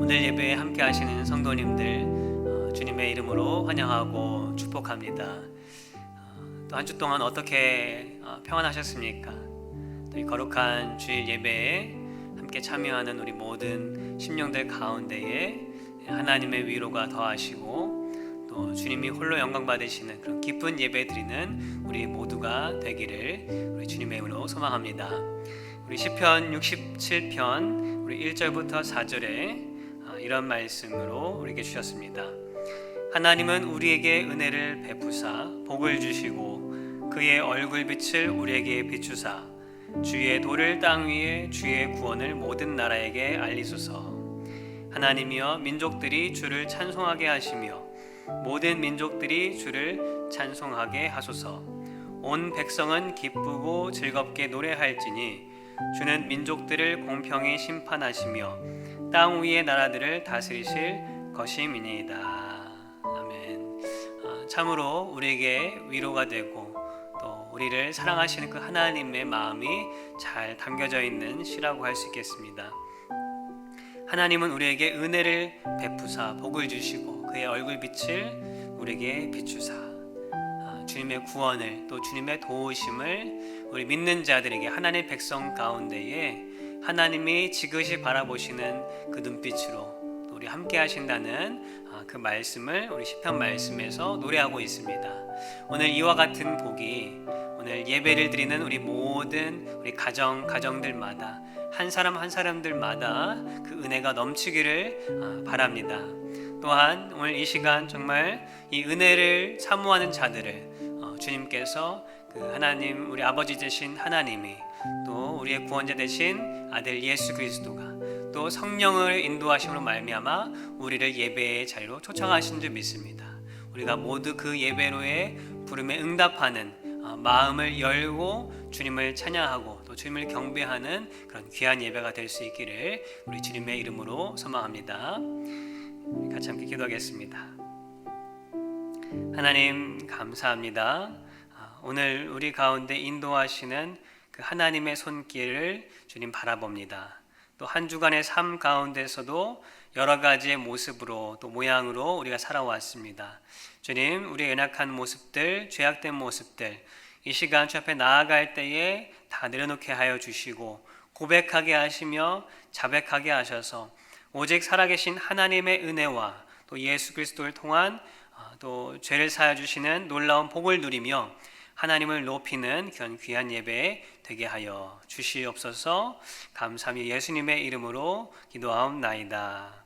오늘 예배에 함께 하시는 성도님들 주님의 이름으로 환영하고 축복합니다. 또 한 주 동안 어떻게 평안하셨습니까? 또 이 거룩한 주일 예배에 함께 참여하는 우리 모든 심령들 가운데에 하나님의 위로가 더하시고 또 주님이 홀로 영광 받으시는 그런 기쁜 예배 드리는 우리 모두가 되기를 우리 주님의 이름으로 소망합니다. 우리 시편 67편 우리 1절부터 4절에 이런 말씀으로 우리에게 주셨습니다. 하나님은 우리에게 은혜를 베푸사 복을 주시고 그의 얼굴빛을 우리에게 비추사 주의 도를 땅 위에 주의 구원을 모든 나라에게 알리소서. 하나님이여 민족들이 주를 찬송하게 하시며 모든 민족들이 주를 찬송하게 하소서. 온 백성은 기쁘고 즐겁게 노래할지니 주는 민족들을 공평히 심판하시며 땅 위의 나라들을 다스리실 것임이니이다. 아멘. 참으로 우리에게 위로가 되고 또 우리를 사랑하시는 그 하나님의 마음이 잘 담겨져 있는 시라고 할 수 있겠습니다. 하나님은 우리에게 은혜를 베푸사 복을 주시고 그의 얼굴빛을 우리에게 비추사 주님의 구원을 또 주님의 도우심을 우리 믿는 자들에게 하나님의 백성 가운데에 하나님이 지그시 바라보시는 그 눈빛으로 또 우리 함께 하신다는 그 말씀을 우리 시편 말씀에서 노래하고 있습니다. 오늘 이와 같은 복이 오늘 예배를 드리는 우리 모든 우리 가정들마다 한 사람 한 사람들마다 그 은혜가 넘치기를 바랍니다. 또한 오늘 이 시간 정말 이 은혜를 사모하는 자들을 주님께서 그 하나님 우리 아버지 되신 하나님이 또 우리의 구원자 되신 아들 예수 그리스도가 또 성령을 인도하심으로 말미암아 우리를 예배의 자리로 초청하신 줄 믿습니다. 우리가 모두 그 예배로의 부름에 응답하는 마음을 열고 주님을 찬양하고 또 주님을 경배하는 그런 귀한 예배가 될 수 있기를 우리 주님의 이름으로 소망합니다. 같이 함께 기도하겠습니다. 하나님 감사합니다. 오늘 우리 가운데 인도하시는 그 하나님의 손길을 주님 바라봅니다. 또 한 주간의 삶 가운데서도 여러 가지의 모습으로 또 모양으로 우리가 살아왔습니다. 주님, 우리의 연약한 모습들, 죄악된 모습들 이 시간 주 앞에 나아갈 때에 다 내려놓게 하여 주시고 고백하게 하시며 자백하게 하셔서 오직 살아계신 하나님의 은혜와 또 예수 그리스도를 통한 또 죄를 사하여 주시는 놀라운 복을 누리며 하나님을 높이는 그런 귀한 예배 되게 하여 주시옵소서. 감사합니다. 예수님의 이름으로 기도하옵나이다.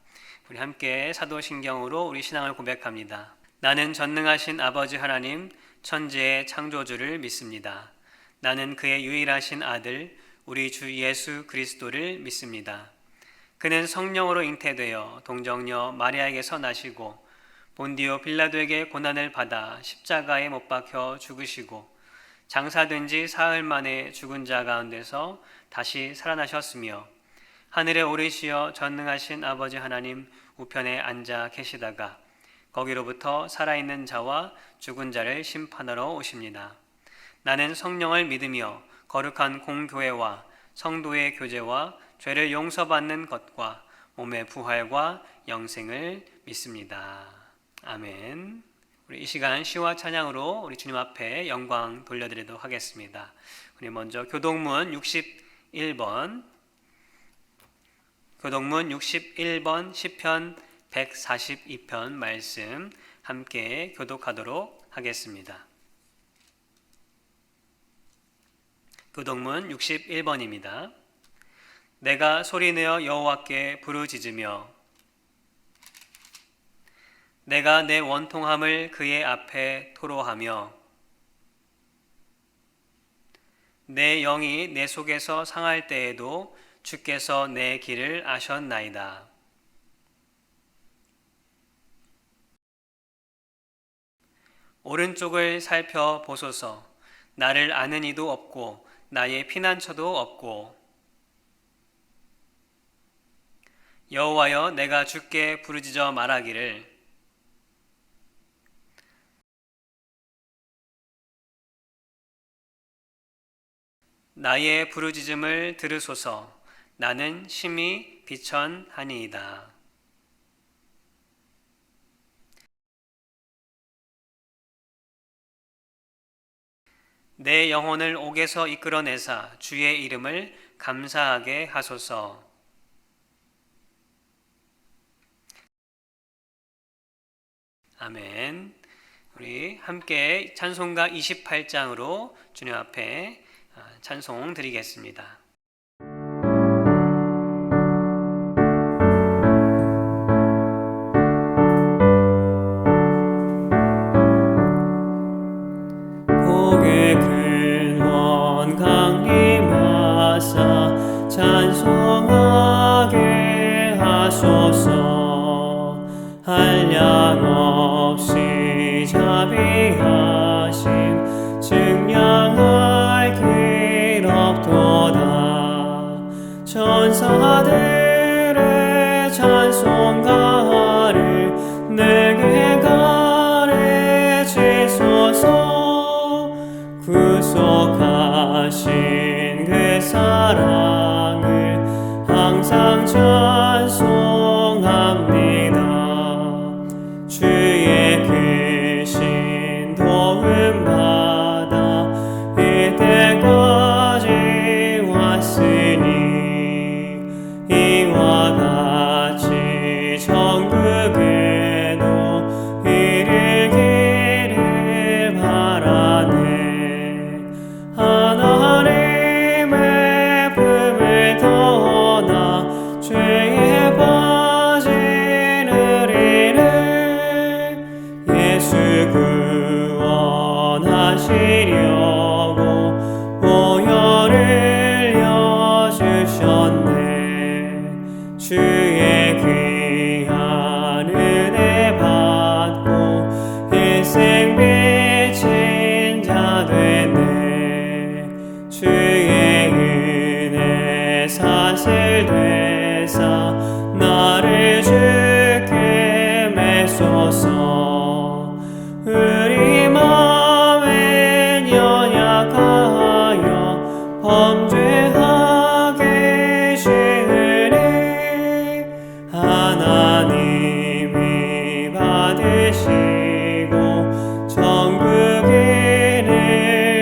우리 함께 사도신경으로 우리 신앙을 고백합니다. 나는 전능하신 아버지 하나님 천지의 창조주를 믿습니다. 나는 그의 유일하신 아들 우리 주 예수 그리스도를 믿습니다. 그는 성령으로 잉태되어 동정녀 마리아에게서 나시고 본디오 빌라도에게 고난을 받아 십자가에 못 박혀 죽으시고 장사된 지 사흘 만에 죽은 자 가운데서 다시 살아나셨으며 하늘에 오르시어 전능하신 아버지 하나님 우편에 앉아 계시다가 거기로부터 살아있는 자와 죽은 자를 심판하러 오십니다. 나는 성령을 믿으며 거룩한 공교회와 성도의 교제와 죄를 용서받는 것과 몸의 부활과 영생을 믿습니다. 아멘. 우리 이 시간 시와 찬양으로 우리 주님 앞에 영광 돌려드리도록 하겠습니다. 우리 먼저 교동문 61번 시편 142편 말씀 함께 교독하도록 하겠습니다. 교동문 61번입니다. 내가 소리내어 여호와께 부르짖으며 내가 내 원통함을 그의 앞에 토로하며 내 영이 내 속에서 상할 때에도 주께서 내 길을 아셨나이다. 오른쪽을 살펴보소서. 나를 아는 이도 없고 나의 피난처도 없고 여호와여 내가 주께 부르짖어 말하기를 나의 부르짖음을 들으소서. 나는 심히 비천하니이다. 내 영혼을 옥에서 이끌어내사 주의 이름을 감사하게 하소서. 아멘. 우리 함께 찬송가 28장으로 주님 앞에 찬송 드리겠습니다. 복의 근원 강림하사 찬송하게 하소서. 한량 없이 자비하심 증량할 길 없도다. 천사들의 찬송가를 내게 가르치소서. 구속하신 그 사랑을 항상 찬송합니다. 주의 크신 도움 받아 이때까지 왔으니 이와 같이 천국에도 이르기를 바라네. 하나님의 품을 떠나 죄에 빠진 우리를 예수 구원하시려고 오열을 여주셨네. 주의 귀한 은혜 받고 일생 비친 자 되네. 주의 은혜 사슬 되사 나를 주께 메소서. 우리 마음엔 연약하여 범죄하기 쉬우니 하나님이 받으시고 천국에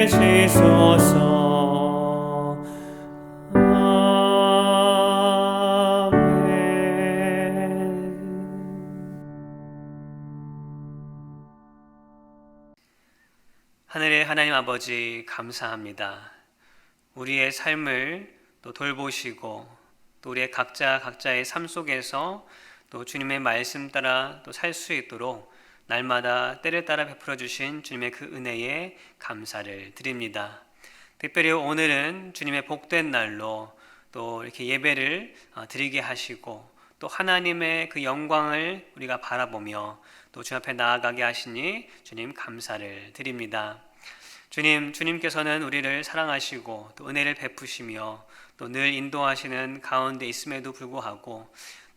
이르시소서. 하늘의 하나님 아버지, 감사합니다. 우리의 삶을 또 돌보시고 또 우리의 각자의 삶 속에서 또 주님의 말씀 따라 또 살 수 있도록 날마다 때를 따라 베풀어 주신 주님의 그 은혜에 감사를 드립니다. 특별히 오늘은 주님의 복된 날로 또 이렇게 예배를 드리게 하시고 또 하나님의 그 영광을 우리가 바라보며 또 주님 앞에 나아가게 하시니 주님 감사를 드립니다. 주님께서는 우리를 사랑하시고 또 은혜를 베푸시며 또 늘 인도하시는 가운데 있음에도 불구하고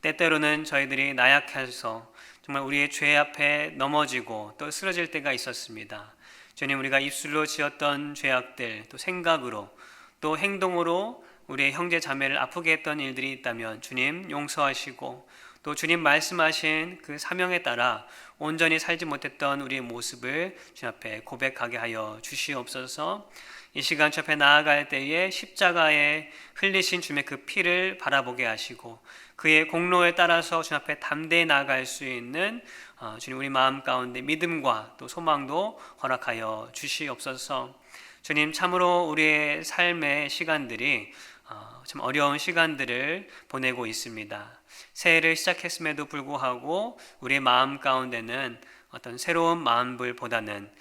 때때로는 저희들이 나약해서 정말 우리의 죄 앞에 넘어지고 또 쓰러질 때가 있었습니다. 주님, 우리가 입술로 지었던 죄악들, 또 생각으로 또 행동으로 우리의 형제 자매를 아프게 했던 일들이 있다면 주님 용서하시고 또 주님 말씀하신 그 사명에 따라 온전히 살지 못했던 우리의 모습을 주님 앞에 고백하게 하여 주시옵소서. 이 시간 주 앞에 나아갈 때에 십자가에 흘리신 주님의 그 피를 바라보게 하시고 그의 공로에 따라서 주님 앞에 담대히 나아갈 수 있는 주님 우리 마음 가운데 믿음과 또 소망도 허락하여 주시옵소서. 주님, 참으로 우리의 삶의 시간들이 참 어려운 시간들을 보내고 있습니다. 새해를 시작했음에도 불구하고 우리의 마음 가운데는 어떤 새로운 마음들보다는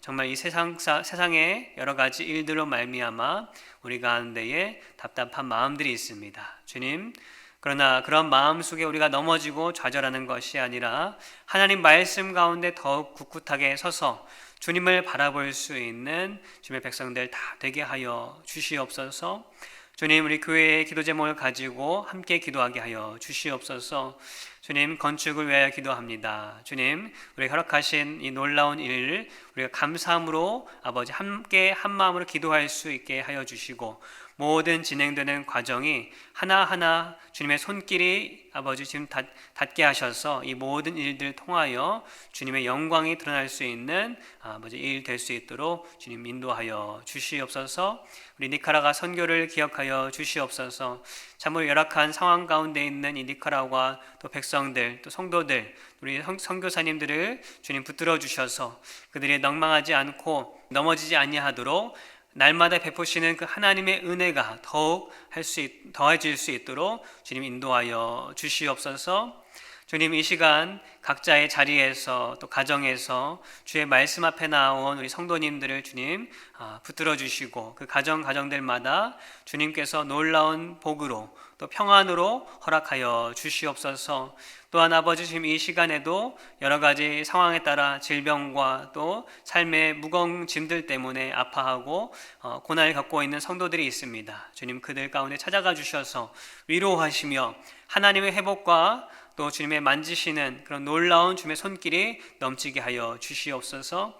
정말 이 세상의 여러 가지 일들로 말미암아 우리 가운데에 답답한 마음들이 있습니다. 주님, 그러나 그런 마음 속에 우리가 넘어지고 좌절하는 것이 아니라 하나님 말씀 가운데 더욱 굳굳하게 서서 주님을 바라볼 수 있는 주님의 백성들 다 되게 하여 주시옵소서. 주님, 우리 교회의 기도 제목을 가지고 함께 기도하게 하여 주시옵소서. 주님, 건축을 위하여 기도합니다. 주님, 우리 허락하신 이 놀라운 일을 우리가 감사함으로 아버지 함께 한 마음으로 기도할 수 있게 하여 주시고 모든 진행되는 과정이 하나하나 주님의 손길이 아버지 지금 닿게 하셔서 이 모든 일들 통하여 주님의 영광이 드러날 수 있는 아버지 일 될 수 있도록 주님 인도하여 주시옵소서. 우리 니카라과 선교를 기억하여 주시옵소서. 참으로 열악한 상황 가운데 있는 이 니카라과 또 백성들 또 성도들 우리 선교사님들을 주님 붙들어 주셔서 그들이 넉망하지 않고 넘어지지 아니하도록 날마다 베푸시는 그 하나님의 은혜가 더욱 더해질 수 있도록 주님 인도하여 주시옵소서. 주님 이 시간 각자의 자리에서 또 가정에서 주의 말씀 앞에 나온 우리 성도님들을 주님 붙들어 주시고 그 가정들마다 주님께서 놀라운 복으로 또 평안으로 허락하여 주시옵소서. 또한 아버지 주님 이 시간에도 여러 가지 상황에 따라 질병과 또 삶의 무거운 짐들 때문에 아파하고 고난을 겪고 있는 성도들이 있습니다. 주님 그들 가운데 찾아가 주셔서 위로하시며 하나님의 회복과 또 주님의 만지시는 그런 놀라운 주님의 손길이 넘치게 하여 주시옵소서.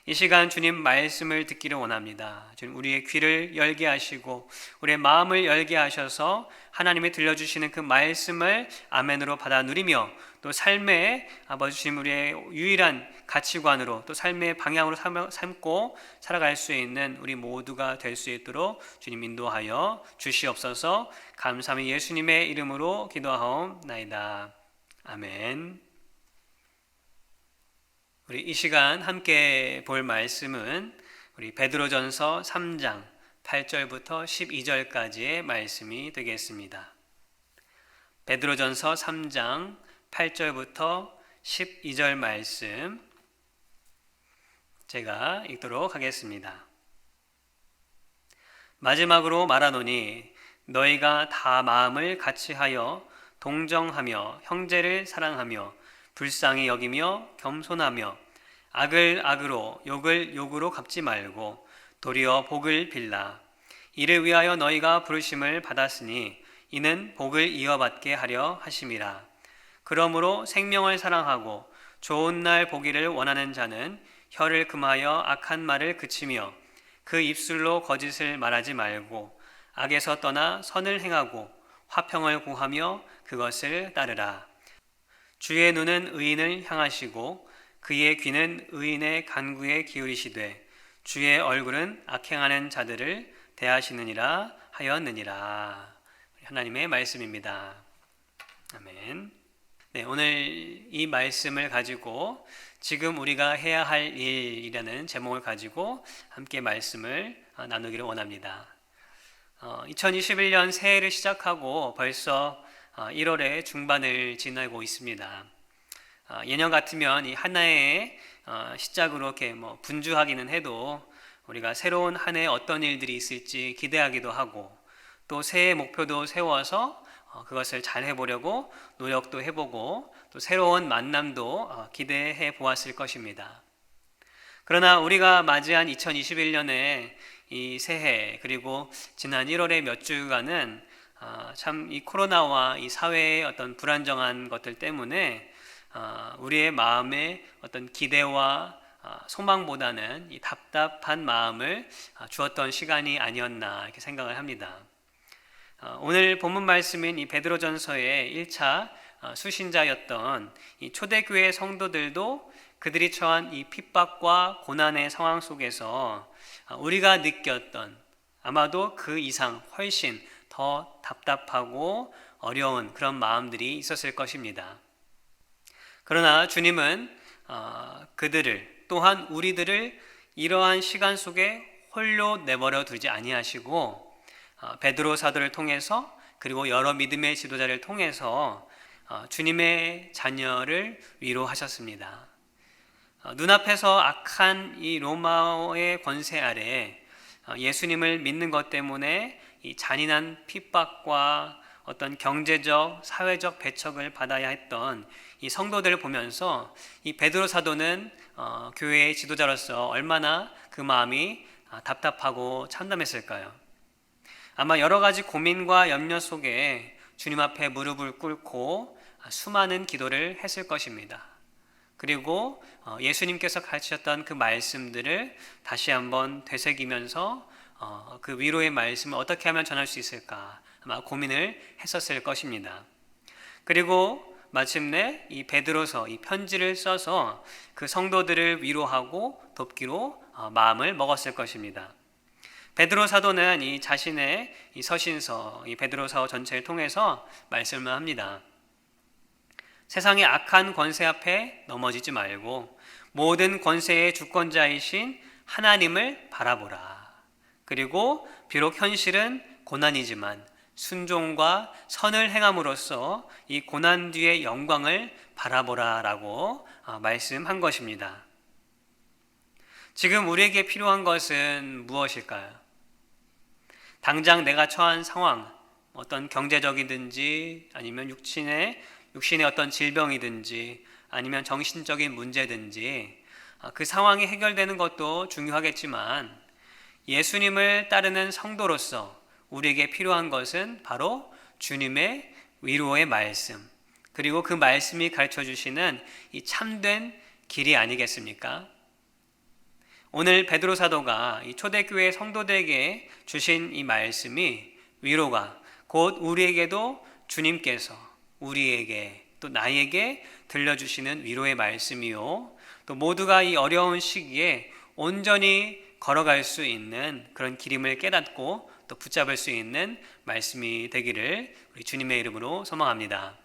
이 시간 주님 말씀을 듣기를 원합니다. 주님 우리의 귀를 열게 하시고 우리의 마음을 열게 하셔서 하나님이 들려주시는 그 말씀을 아멘으로 받아 누리며 또 삶의 아버지 주님 우리의 유일한 가치관으로 또 삶의 방향으로 삼고 살아갈 수 있는 우리 모두가 될 수 있도록 주님 인도하여 주시옵소서. 감사함이 예수님의 이름으로 기도하옵나이다. 아멘. 우리 이 시간 함께 볼 말씀은 우리 베드로전서 3장 8절부터 12절까지의 말씀이 되겠습니다. 베드로전서 3장 8절부터 12절 말씀 제가 읽도록 하겠습니다. 마지막으로 말하노니 너희가 다 마음을 같이하여 동정하며 형제를 사랑하며 불쌍히 여기며 겸손하며 악을 악으로 욕을 욕으로 갚지 말고 도리어 복을 빌라. 이를 위하여 너희가 부르심을 받았으니 이는 복을 이어받게 하려 하심이라. 그러므로 생명을 사랑하고 좋은 날 보기를 원하는 자는 혀를 금하여 악한 말을 그치며 그 입술로 거짓을 말하지 말고 악에서 떠나 선을 행하고 화평을 구하며 그것을 따르라. 주의 눈은 의인을 향하시고 그의 귀는 의인의 간구에 기울이시되 주의 얼굴은 악행하는 자들을 대하시느니라 하였느니라. 하나님의 말씀입니다. 아멘. 네, 오늘 이 말씀을 가지고 지금 우리가 해야 할 일이라는 제목을 가지고 함께 말씀을 나누기를 원합니다. 2021년 새해를 시작하고 벌써 1월의 중반을 지나고 있습니다. 예년 같으면 이 한 해의 시작으로 이렇게 분주하기는 해도 우리가 새로운 한 해에 어떤 일들이 있을지 기대하기도 하고 또 새해 목표도 세워서 그것을 잘 해보려고 노력도 해보고 또 새로운 만남도 기대해 보았을 것입니다. 그러나 우리가 맞이한 2021년에 이 새해 그리고 지난 1월의 몇 주간은 참 이 코로나와 이 사회의 어떤 불안정한 것들 때문에 우리의 마음에 어떤 기대와 소망보다는 이 답답한 마음을 주었던 시간이 아니었나 이렇게 생각을 합니다. 오늘 본문 말씀인 이 베드로전서의 1차 수신자였던 이 초대교회 성도들도 그들이 처한 이 핍박과 고난의 상황 속에서 우리가 느꼈던 아마도 그 이상 훨씬 더 답답하고 어려운 그런 마음들이 있었을 것입니다. 그러나 주님은 그들을 또한 우리들을 이러한 시간 속에 홀로 내버려 두지 아니하시고 베드로 사도를 통해서 그리고 여러 믿음의 지도자를 통해서 주님의 자녀를 위로하셨습니다. 눈앞에서 악한 이 로마의 권세 아래 예수님을 믿는 것 때문에 이 잔인한 핍박과 어떤 경제적, 사회적 배척을 받아야 했던 이 성도들을 보면서 이 베드로 사도는 교회의 지도자로서 얼마나 그 마음이 답답하고 참담했을까요? 아마 여러 가지 고민과 염려 속에 주님 앞에 무릎을 꿇고 수많은 기도를 했을 것입니다. 그리고 예수님께서 가르치셨던 그 말씀들을 다시 한번 되새기면서 그 위로의 말씀을 어떻게 하면 전할 수 있을까 아마 고민을 했었을 것입니다. 그리고 마침내 이 베드로서 이 편지를 써서 그 성도들을 위로하고 돕기로 마음을 먹었을 것입니다. 베드로 사도는 이 자신의 이 서신서, 이 베드로서 전체를 통해서 말씀을 합니다. 세상의 악한 권세 앞에 넘어지지 말고 모든 권세의 주권자이신 하나님을 바라보라. 그리고 비록 현실은 고난이지만 순종과 선을 행함으로써 이 고난 뒤의 영광을 바라보라라고 말씀한 것입니다. 지금 우리에게 필요한 것은 무엇일까요? 당장 내가 처한 상황, 어떤 경제적이든지 아니면 육신의 어떤 질병이든지 아니면 정신적인 문제든지 그 상황이 해결되는 것도 중요하겠지만 예수님을 따르는 성도로서 우리에게 필요한 것은 바로 주님의 위로의 말씀, 그리고 그 말씀이 가르쳐 주시는 이 참된 길이 아니겠습니까? 오늘 베드로 사도가 이 초대교회 성도들에게 주신 이 말씀이 위로가 곧 우리에게도 주님께서 우리에게 또 나에게 들려주시는 위로의 말씀이요, 또 모두가 이 어려운 시기에 온전히 걸어갈 수 있는 그런 길임을 깨닫고 또 붙잡을 수 있는 말씀이 되기를 우리 주님의 이름으로 소망합니다.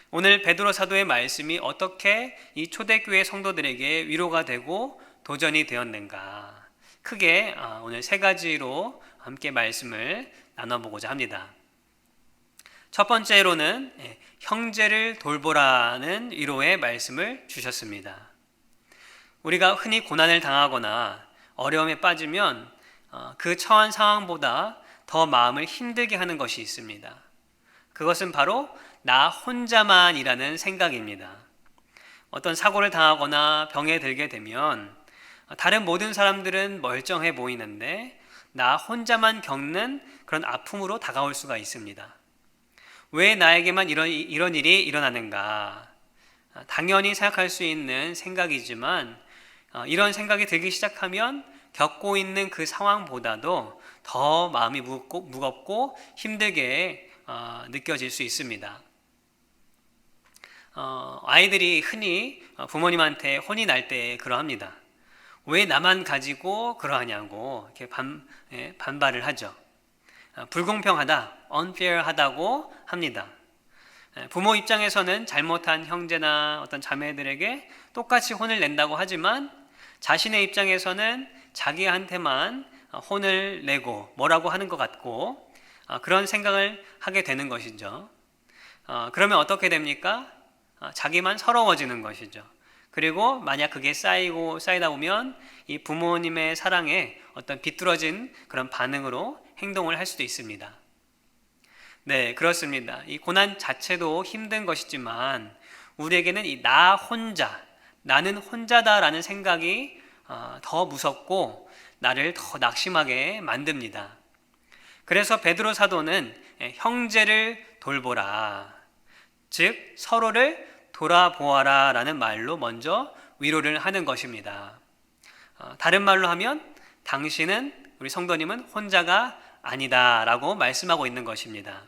오늘 베드로 사도의 말씀이 어떻게 이 초대교회 성도들에게 위로가 되고 도전이 되었는가, 크게 오늘 세 가지로 함께 말씀을 나눠보고자 합니다. 첫 번째로는 형제를 돌보라는 위로의 말씀을 주셨습니다. 우리가 흔히 고난을 당하거나 어려움에 빠지면 그 처한 상황보다 더 마음을 힘들게 하는 것이 있습니다. 그것은 바로 나 혼자만이라는 생각입니다. 어떤 사고를 당하거나 병에 들게 되면 다른 모든 사람들은 멀쩡해 보이는데 나 혼자만 겪는 그런 아픔으로 다가올 수가 있습니다. 왜 나에게만 이런 일이 일어나는가? 당연히 생각할 수 있는 생각이지만 이런 생각이 들기 시작하면 겪고 있는 그 상황보다도 더 마음이 무겁고 힘들게 느껴질 수 있습니다. 아이들이 흔히 부모님한테 혼이 날 때 그러합니다. 왜 나만 가지고 그러하냐고 이렇게 반발을 하죠. 불공평하다, unfair하다고 합니다. 부모 입장에서는 잘못한 형제나 어떤 자매들에게 똑같이 혼을 낸다고 하지만 자신의 입장에서는 자기한테만 혼을 내고 뭐라고 하는 것 같고 그런 생각을 하게 되는 것이죠. 그러면 어떻게 됩니까? 자기만 서러워지는 것이죠. 그리고 만약 그게 쌓이다 보면 이 부모님의 사랑에 어떤 비뚤어진 그런 반응으로 행동을 할 수도 있습니다. 네, 그렇습니다. 이 고난 자체도 힘든 것이지만 우리에게는 이 나 혼자, 나는 혼자다라는 생각이 더 무섭고 나를 더 낙심하게 만듭니다. 그래서 베드로 사도는 형제를 돌보라, 즉 서로를 돌아보아라 라는 말로 먼저 위로를 하는 것입니다. 다른 말로 하면 당신은, 우리 성도님은 혼자가 아니다 라고 말씀하고 있는 것입니다.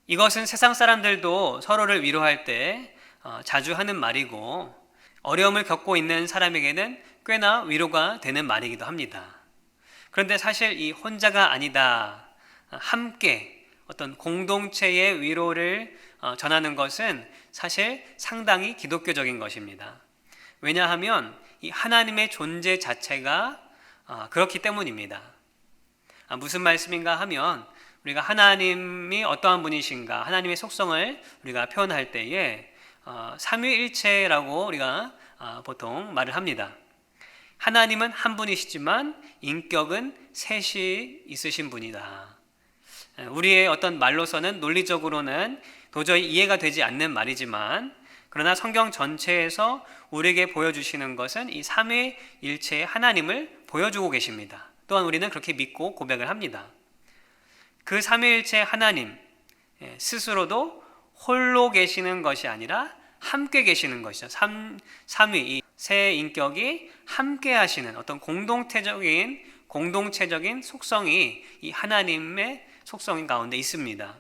이것은 세상 사람들도 서로를 위로할 때 자주 하는 말이고 어려움을 겪고 있는 사람에게는 꽤나 위로가 되는 말이기도 합니다. 그런데 사실 이 혼자가 아니다, 함께 어떤 공동체의 위로를 전하는 것은 사실 상당히 기독교적인 것입니다. 왜냐하면 이 하나님의 존재 자체가 그렇기 때문입니다. 무슨 말씀인가 하면 우리가 하나님이 어떠한 분이신가, 하나님의 속성을 우리가 표현할 때에 삼위일체라고 우리가 보통 말을 합니다. 하나님은 한 분이시지만 인격은 셋이 있으신 분이다. 우리의 어떤 말로서는 논리적으로는 도저히 이해가 되지 않는 말이지만 그러나 성경 전체에서 우리에게 보여주시는 것은 이 삼위일체의 하나님을 보여주고 계십니다. 또한 우리는 그렇게 믿고 고백을 합니다. 그 삼위일체 하나님 스스로도 홀로 계시는 것이 아니라 함께 계시는 것이죠. 삼위, 이 세 인격이 함께 하시는 어떤 공동체적인 공동체적인 속성이 이 하나님의 속성 가운데 있습니다.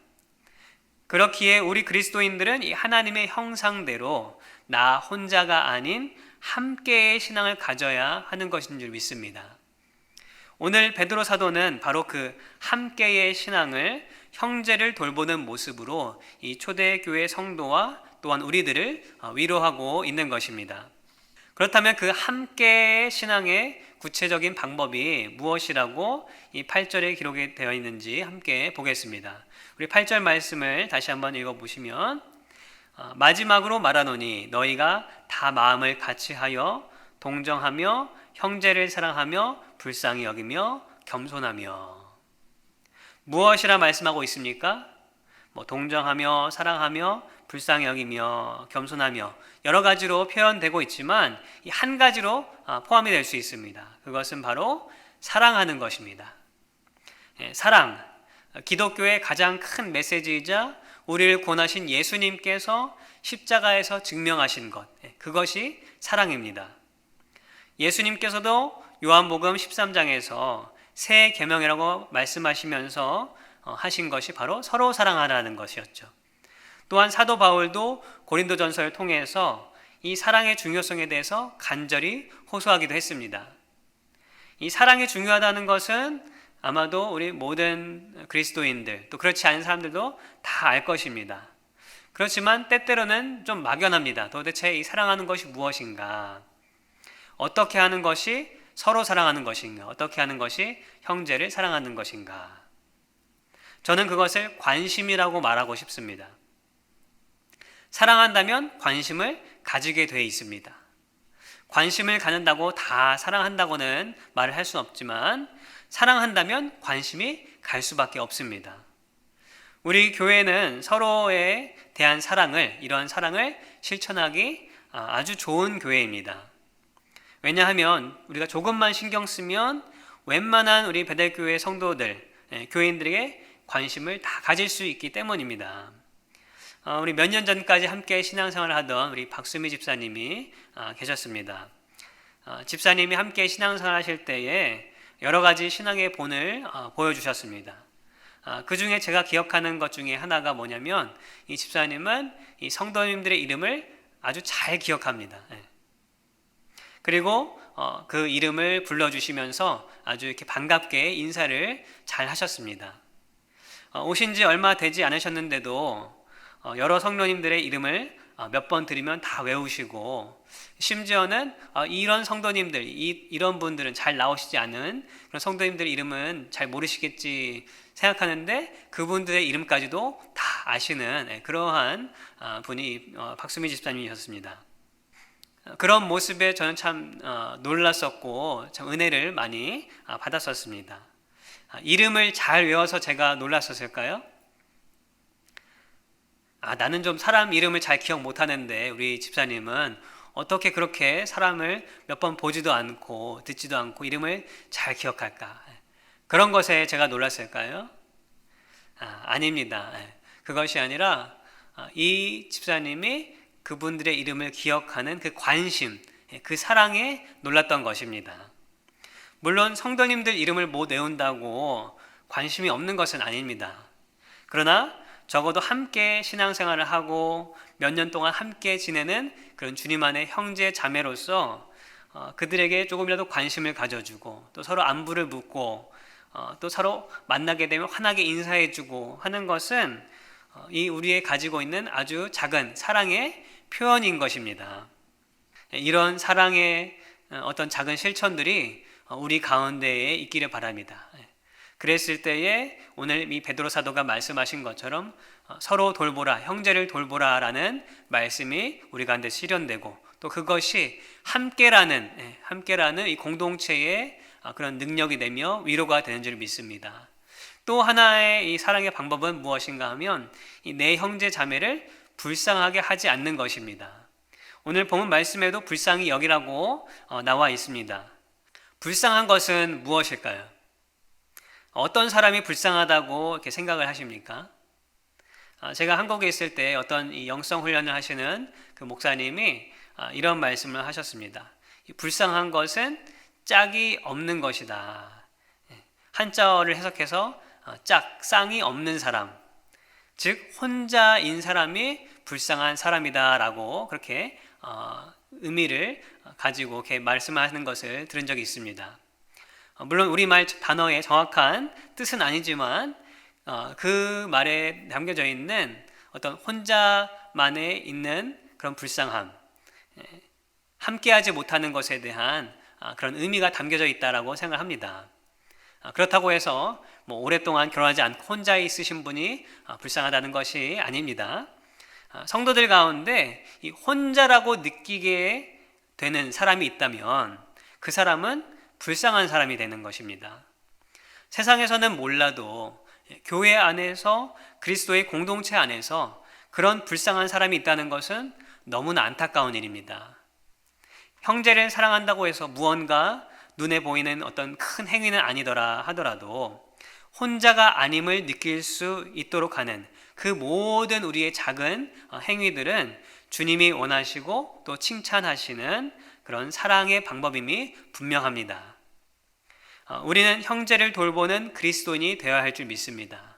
그렇기에 우리 그리스도인들은 이 하나님의 형상대로 나 혼자가 아닌 함께의 신앙을 가져야 하는 것인 줄 믿습니다. 오늘 베드로 사도는 바로 그 함께의 신앙을 형제를 돌보는 모습으로 이 초대교회 성도와 또한 우리들을 위로하고 있는 것입니다. 그렇다면 그 함께의 신앙의 구체적인 방법이 무엇이라고 이 8절에 기록이 되어 있는지 함께 보겠습니다. 우리 8절 말씀을 다시 한번 읽어보시면 마지막으로 말하노니 너희가 다 마음을 같이하여 동정하며 형제를 사랑하며 불쌍히 여기며 겸손하며. 무엇이라 말씀하고 있습니까? 동정하며 사랑하며 불쌍히 여기며 겸손하며 여러 가지로 표현되고 있지만 이 한 가지로 포함이 될 수 있습니다. 그것은 바로 사랑하는 것입니다. 사랑, 기독교의 가장 큰 메시지이자 우리를 구원하신 예수님께서 십자가에서 증명하신 것, 그것이 사랑입니다. 예수님께서도 요한복음 13장에서 새 계명이라고 말씀하시면서 하신 것이 바로 서로 사랑하라는 것이었죠. 또한 사도 바울도 고린도전서를 통해서 이 사랑의 중요성에 대해서 간절히 호소하기도 했습니다. 이 사랑이 중요하다는 것은 아마도 우리 모든 그리스도인들 또 그렇지 않은 사람들도 다 알 것입니다. 그렇지만 때때로는 좀 막연합니다. 도대체 이 사랑하는 것이 무엇인가? 어떻게 하는 것이 서로 사랑하는 것인가? 어떻게 하는 것이 형제를 사랑하는 것인가? 저는 그것을 관심이라고 말하고 싶습니다. 사랑한다면 관심을 가지게 돼 있습니다. 관심을 갖는다고 다 사랑한다고는 말을 할 수는 없지만 사랑한다면 관심이 갈 수밖에 없습니다. 우리 교회는 서로에 대한 사랑을, 이런 사랑을 실천하기 아주 좋은 교회입니다. 왜냐하면 우리가 조금만 신경 쓰면 웬만한 우리 베델교회 성도들, 교인들에게 관심을 다 가질 수 있기 때문입니다. 우리 몇 년 전까지 함께 신앙생활을 하던 우리 박수미 집사님이 계셨습니다. 집사님이 함께 신앙생활 하실 때에 여러 가지 신앙의 본을 보여주셨습니다. 그 중에 제가 기억하는 것 중에 하나가 뭐냐면 이 집사님은 이 성도님들의 이름을 아주 잘 기억합니다. 그리고 그 이름을 불러주시면서 아주 이렇게 반갑게 인사를 잘 하셨습니다. 오신 지 얼마 되지 않으셨는데도 여러 성도님들의 이름을 몇 번 들으면 다 외우시고 심지어는 이런 성도님들, 이런 분들은 잘 나오시지 않은 그런 성도님들 이름은 잘 모르시겠지 생각하는데 그분들의 이름까지도 다 아시는 그러한 분이 박수미 집사님이셨습니다. 그런 모습에 저는 참 놀랐었고 참 은혜를 많이 받았었습니다. 이름을 잘 외워서 제가 놀랐었을까요? 나는 좀 사람 이름을 잘 기억 못하는데 우리 집사님은 어떻게 그렇게 사람을 몇 번 보지도 않고 듣지도 않고 이름을 잘 기억할까? 그런 것에 제가 놀랐을까요? 아닙니다. 그것이 아니라 이 집사님이 그분들의 이름을 기억하는 그 관심, 그 사랑에 놀랐던 것입니다. 물론 성도님들 이름을 못 외운다고 관심이 없는 것은 아닙니다. 그러나 적어도 함께 신앙생활을 하고 몇 년 동안 함께 지내는 그런 주님 안의 형제 자매로서 그들에게 조금이라도 관심을 가져주고 또 서로 안부를 묻고 또 서로 만나게 되면 환하게 인사해주고 하는 것은 이 우리의 가지고 있는 아주 작은 사랑의 표현인 것입니다. 이런 사랑의 어떤 작은 실천들이 우리 가운데에 있기를 바랍니다. 그랬을 때에 오늘 이 베드로 사도가 말씀하신 것처럼 서로 돌보라, 형제를 돌보라라는 말씀이 우리 가운데 실현되고 또 그것이 함께라는 이 공동체의 그런 능력이 되며 위로가 되는 줄 믿습니다. 또 하나의 이 사랑의 방법은 무엇인가 하면 이 내 형제 자매를 불쌍하게 하지 않는 것입니다. 오늘 본문 말씀에도 불쌍히 여기라고 나와 있습니다. 불쌍한 것은 무엇일까요? 어떤 사람이 불쌍하다고 이렇게 생각을 하십니까? 제가 한국에 있을 때 어떤 이 영성 훈련을 하시는 그 목사님이 이런 말씀을 하셨습니다. 불쌍한 것은 짝이 없는 것이다. 한자어를 해석해서 짝쌍이 없는 사람, 즉 혼자인 사람이 불쌍한 사람이다라고 그렇게 의미를 가지고 이렇게 말씀하는 것을 들은 적이 있습니다. 물론 우리말 단어의 정확한 뜻은 아니지만 그 말에 담겨져 있는 어떤 혼자만에 있는 그런 불쌍함, 함께하지 못하는 것에 대한 그런 의미가 담겨져 있다라고 생각합니다. 그렇다고 해서 오랫동안 결혼하지 않고 혼자 있으신 분이 불쌍하다는 것이 아닙니다. 성도들 가운데 이 혼자라고 느끼게 되는 사람이 있다면 그 사람은 불쌍한 사람이 되는 것입니다. 세상에서는 몰라도 교회 안에서 그리스도의 공동체 안에서 그런 불쌍한 사람이 있다는 것은 너무나 안타까운 일입니다. 형제를 사랑한다고 해서 무언가 눈에 보이는 어떤 큰 행위는 아니더라 하더라도 혼자가 아님을 느낄 수 있도록 하는 그 모든 우리의 작은 행위들은 주님이 원하시고 또 칭찬하시는 그런 사랑의 방법임이 분명합니다. 우리는 형제를 돌보는 그리스도인이 되어야 할 줄 믿습니다.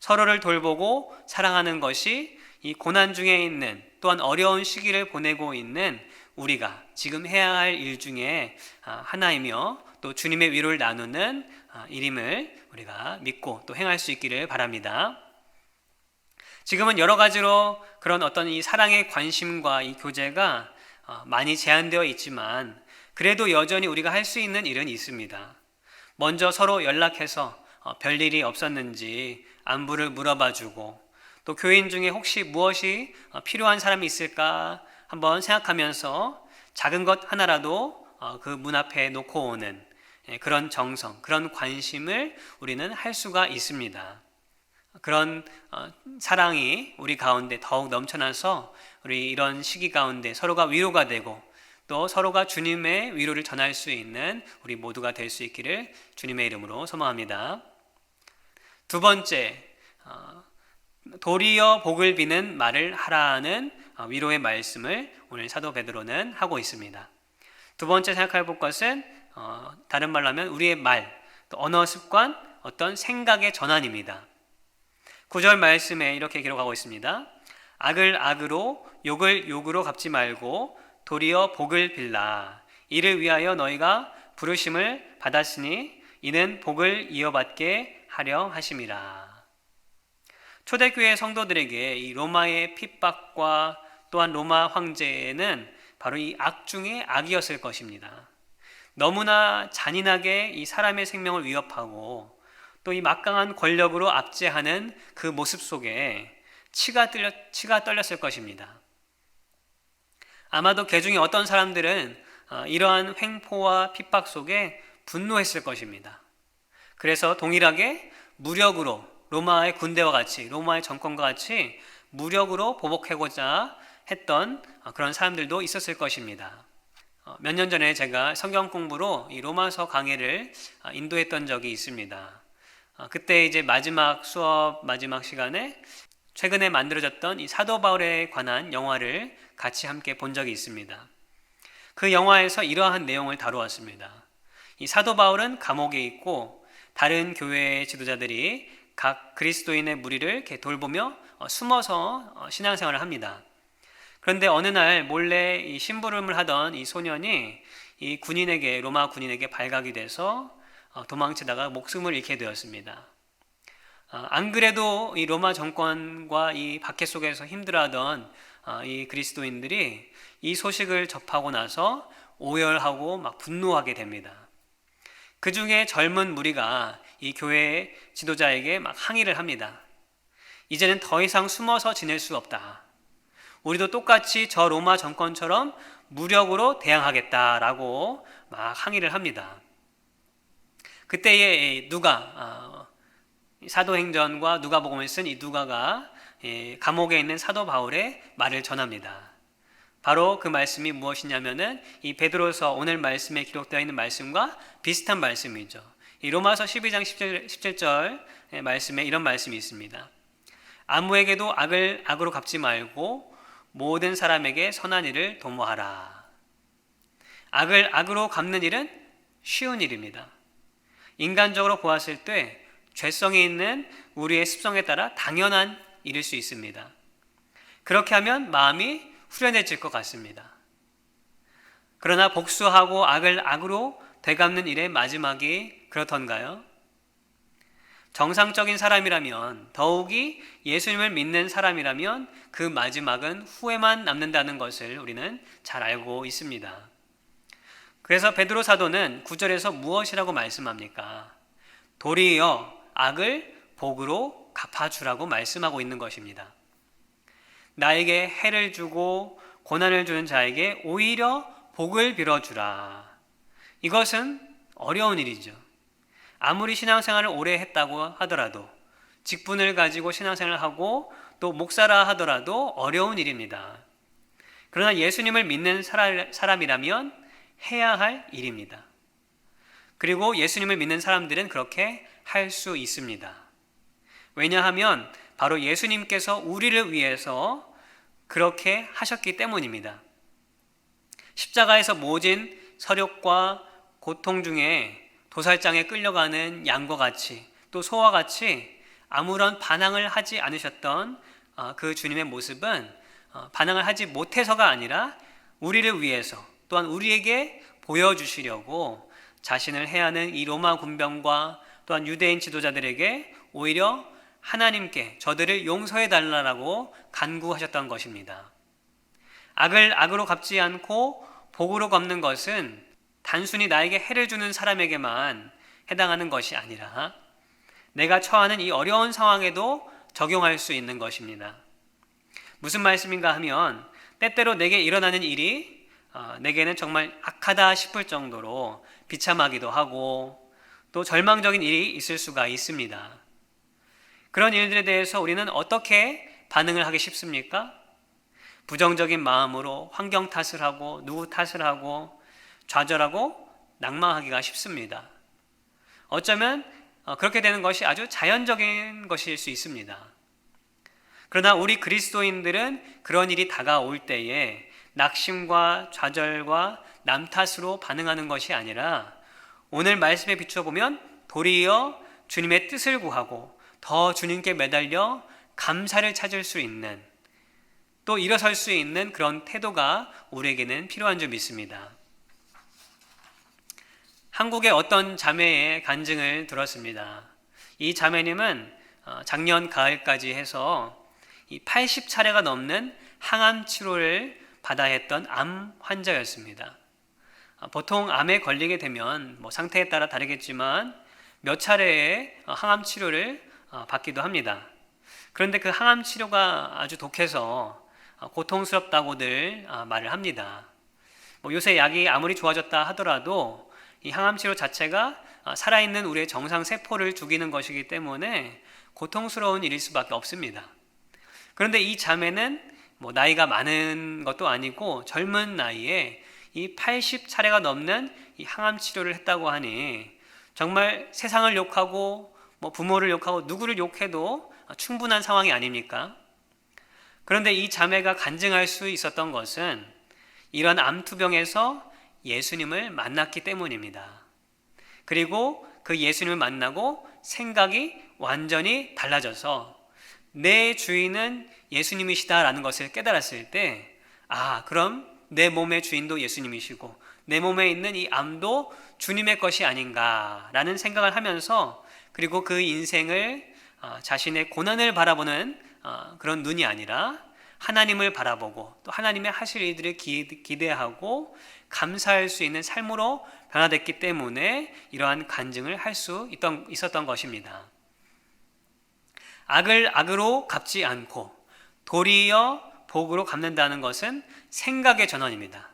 서로를 돌보고 사랑하는 것이 이 고난 중에 있는 또한 어려운 시기를 보내고 있는 우리가 지금 해야 할 일 중에 하나이며 또 주님의 위로를 나누는 일임을 우리가 믿고 또 행할 수 있기를 바랍니다. 지금은 여러 가지로 그런 어떤 이 사랑의 관심과 이 교제가 많이 제한되어 있지만 그래도 여전히 우리가 할 수 있는 일은 있습니다. 먼저 서로 연락해서 별일이 없었는지 안부를 물어봐주고 또 교인 중에 혹시 무엇이 필요한 사람이 있을까 한번 생각하면서 작은 것 하나라도 그 문 앞에 놓고 오는 그런 정성, 그런 관심을 우리는 할 수가 있습니다. 그런 사랑이 우리 가운데 더욱 넘쳐나서 우리 이런 시기 가운데 서로가 위로가 되고 또 서로가 주님의 위로를 전할 수 있는 우리 모두가 될 수 있기를 주님의 이름으로 소망합니다. 두 번째, 도리어 복을 비는 말을 하라는 위로의 말씀을 오늘 사도 베드로는 하고 있습니다. 두 번째 생각해 볼 것은 다른 말로 하면 우리의 말, 또 언어 습관, 어떤 생각의 전환입니다. 9절 말씀에 이렇게 기록하고 있습니다. 악을 악으로 욕을 욕으로 갚지 말고 도리어 복을 빌라. 이를 위하여 너희가 부르심을 받았으니 이는 복을 이어받게 하려 하심이라. 초대교회 성도들에게 이 로마의 핍박과 또한 로마 황제는 바로 이 악 중에 악이었을 것입니다. 너무나 잔인하게 이 사람의 생명을 위협하고 또 이 막강한 권력으로 압제하는 그 모습 속에 치가 떨렸을 것입니다. 아마도 그 중에 어떤 사람들은 이러한 횡포와 핍박 속에 분노했을 것입니다. 그래서 동일하게 무력으로 로마의 군대와 같이 로마의 정권과 같이 무력으로 보복하고자 했던 그런 사람들도 있었을 것입니다. 몇 년 전에 제가 성경 공부로 이 로마서 강해를 인도했던 적이 있습니다. 그때 이제 마지막 수업 마지막 시간에 최근에 만들어졌던 이 사도 바울에 관한 영화를 같이 함께 본 적이 있습니다. 그 영화에서 이러한 내용을 다루었습니다. 이 사도 바울은 감옥에 있고 다른 교회의 지도자들이 각 그리스도인의 무리를 이렇게 돌보며 숨어서 신앙생활을 합니다. 그런데 어느 날 몰래 이 심부름을 하던 이 소년이 이 군인에게 로마 군인에게 발각이 돼서 도망치다가 목숨을 잃게 되었습니다. 안 그래도 이 로마 정권과 이 박해 속에서 힘들어하던 이 그리스도인들이 이 소식을 접하고 나서 오열하고 막 분노하게 됩니다. 그 중에 젊은 무리가 이 교회의 지도자에게 막 항의를 합니다. 이제는 더 이상 숨어서 지낼 수 없다. 우리도 똑같이 저 로마 정권처럼 무력으로 대항하겠다라고 막 항의를 합니다. 그때에 누가 사도행전과 누가복음을 쓴 이 누가가 감옥에 있는 사도 바울의 말을 전합니다. 바로 그 말씀이 무엇이냐면은 이 베드로서 오늘 말씀에 기록되어 있는 말씀과 비슷한 말씀이죠. 이 로마서 12장 17절 말씀에 이런 말씀이 있습니다. 아무에게도 악을 악으로 갚지 말고 모든 사람에게 선한 일을 도모하라. 악을 악으로 갚는 일은 쉬운 일입니다. 인간적으로 보았을 때 죄성이 있는 우리의 습성에 따라 당연한 일일 수 있습니다. 그렇게 하면 마음이 후련해질 것 같습니다. 그러나 복수하고 악을 악으로 되갚는 일의 마지막이 그렇던가요? 정상적인 사람이라면, 더욱이 예수님을 믿는 사람이라면 그 마지막은 후회만 남는다는 것을 우리는 잘 알고 있습니다. 그래서 베드로 사도는 9절에서 무엇이라고 말씀합니까? 도리어 악을 복으로 갚아주라고 말씀하고 있는 것입니다. 나에게 해를 주고 고난을 주는 자에게 오히려 복을 빌어주라. 이것은 어려운 일이죠. 아무리 신앙생활을 오래 했다고 하더라도, 직분을 가지고 신앙생활을 하고 또 목사라 하더라도 어려운 일입니다. 그러나 예수님을 믿는 사람이라면 해야 할 일입니다. 그리고 예수님을 믿는 사람들은 그렇게 할 수 있습니다. 왜냐하면 바로 예수님께서 우리를 위해서 그렇게 하셨기 때문입니다. 십자가에서 모진 서력과 고통 중에 도살장에 끌려가는 양과 같이, 또 소와 같이 아무런 반항을 하지 않으셨던 그 주님의 모습은 반항을 하지 못해서가 아니라 우리를 위해서, 또한 우리에게 보여주시려고 자신을 해하는 이 로마 군병과 또한 유대인 지도자들에게 오히려 하나님께 저들을 용서해 달라고 간구하셨던 것입니다. 악을 악으로 갚지 않고 복으로 갚는 것은 단순히 나에게 해를 주는 사람에게만 해당하는 것이 아니라 내가 처하는 이 어려운 상황에도 적용할 수 있는 것입니다. 무슨 말씀인가 하면 때때로 내게 일어나는 일이 내게는 정말 악하다 싶을 정도로 비참하기도 하고 또 절망적인 일이 있을 수가 있습니다. 그런 일들에 대해서 우리는 어떻게 반응을 하기 쉽습니까? 부정적인 마음으로 환경 탓을 하고 누구 탓을 하고 좌절하고 낭망하기가 쉽습니다. 어쩌면 그렇게 되는 것이 아주 자연적인 것일 수 있습니다. 그러나 우리 그리스도인들은 그런 일이 다가올 때에 낙심과 좌절과 남 탓으로 반응하는 것이 아니라 오늘 말씀에 비춰보면 도리어 주님의 뜻을 구하고 더 주님께 매달려 감사를 찾을 수 있는, 또 일어설 수 있는 그런 태도가 우리에게는 필요한 줄 믿습니다. 한국의 어떤 자매의 간증을 들었습니다. 이 자매님은 작년 가을까지 해서 이 80차례가 넘는 항암 치료를 받아야 했던 암 환자였습니다. 보통 암에 걸리게 되면 상태에 따라 다르겠지만 몇 차례의 항암 치료를 받기도 합니다. 그런데 그 항암 치료가 아주 독해서 고통스럽다고들 말을 합니다. 요새 약이 아무리 좋아졌다 하더라도 이 항암 치료 자체가 살아있는 우리의 정상 세포를 죽이는 것이기 때문에 고통스러운 일일 수밖에 없습니다. 그런데 이 자매는 나이가 많은 것도 아니고 젊은 나이에 이 80차례가 넘는 이 항암 치료를 했다고 하니 정말 세상을 욕하고 부모를 욕하고 누구를 욕해도 충분한 상황이 아닙니까? 그런데 이 자매가 간증할 수 있었던 것은 이런 암투병에서 예수님을 만났기 때문입니다. 그리고 그 예수님을 만나고 생각이 완전히 달라져서 내 주인은 예수님이시다라는 것을 깨달았을 때, 그럼 내 몸의 주인도 예수님이시고 내 몸에 있는 이 암도 주님의 것이 아닌가라는 생각을 하면서, 그리고 그 인생을 자신의 고난을 바라보는 그런 눈이 아니라 하나님을 바라보고 또 하나님의 하실 일들을 기대하고 감사할 수 있는 삶으로 변화됐기 때문에 이러한 간증을 할 수 있었던 것입니다. 악을 악으로 갚지 않고 도리어 복으로 갚는다는 것은 생각의 전환입니다.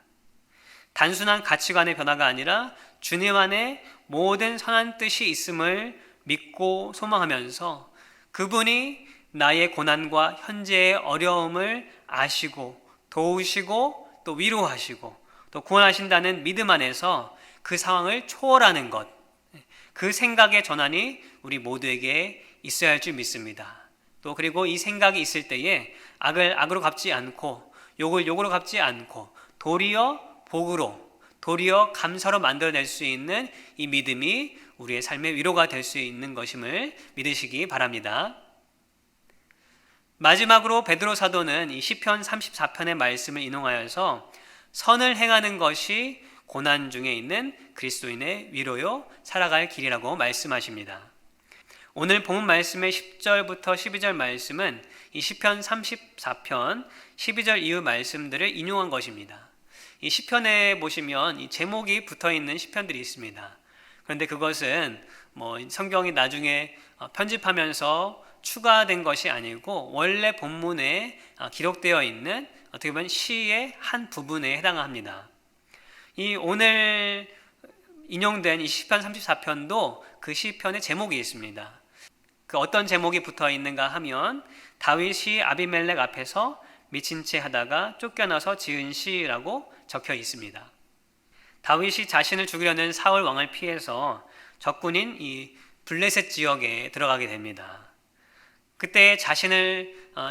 단순한 가치관의 변화가 아니라 주님 안에 모든 선한 뜻이 있음을 믿고 소망하면서 그분이 나의 고난과 현재의 어려움을 아시고 도우시고 또 위로하시고 또 구원하신다는 믿음 안에서 그 상황을 초월하는 것, 그 생각의 전환이 우리 모두에게 있어야 할 줄 믿습니다. 또 그리고 이 생각이 있을 때에 악을 악으로 갚지 않고 욕을 욕으로 갚지 않고 도리어 복으로, 도리어 감사로 만들어낼 수 있는 이 믿음이 우리의 삶의 위로가 될 수 있는 것임을 믿으시기 바랍니다. 마지막으로 베드로 사도는 이 시편 34편의 말씀을 인용하여서 선을 행하는 것이 고난 중에 있는 그리스도인의 위로요 살아갈 길이라고 말씀하십니다. 오늘 본문 말씀의 10절부터 12절 말씀은 이 시편 34편 12절 이후 말씀들을 인용한 것입니다. 이 시편에 보시면 이 제목이 붙어 있는 시편들이 있습니다. 그런데 그것은 성경이 나중에 편집하면서 추가된 것이 아니고 원래 본문에 기록되어 있는 어떻게 보면 시의 한 부분에 해당합니다. 이 오늘 인용된 이 시편 34편도 그 시편의 제목이 있습니다. 그 어떤 제목이 붙어 있는가 하면 다윗이 아비멜렉 앞에서 미친 채 하다가 쫓겨나서 지은 시라고 적혀 있습니다. 다윗이 자신을 죽이려는 사울 왕을 피해서 적군인 이 블레셋 지역에 들어가게 됩니다. 그때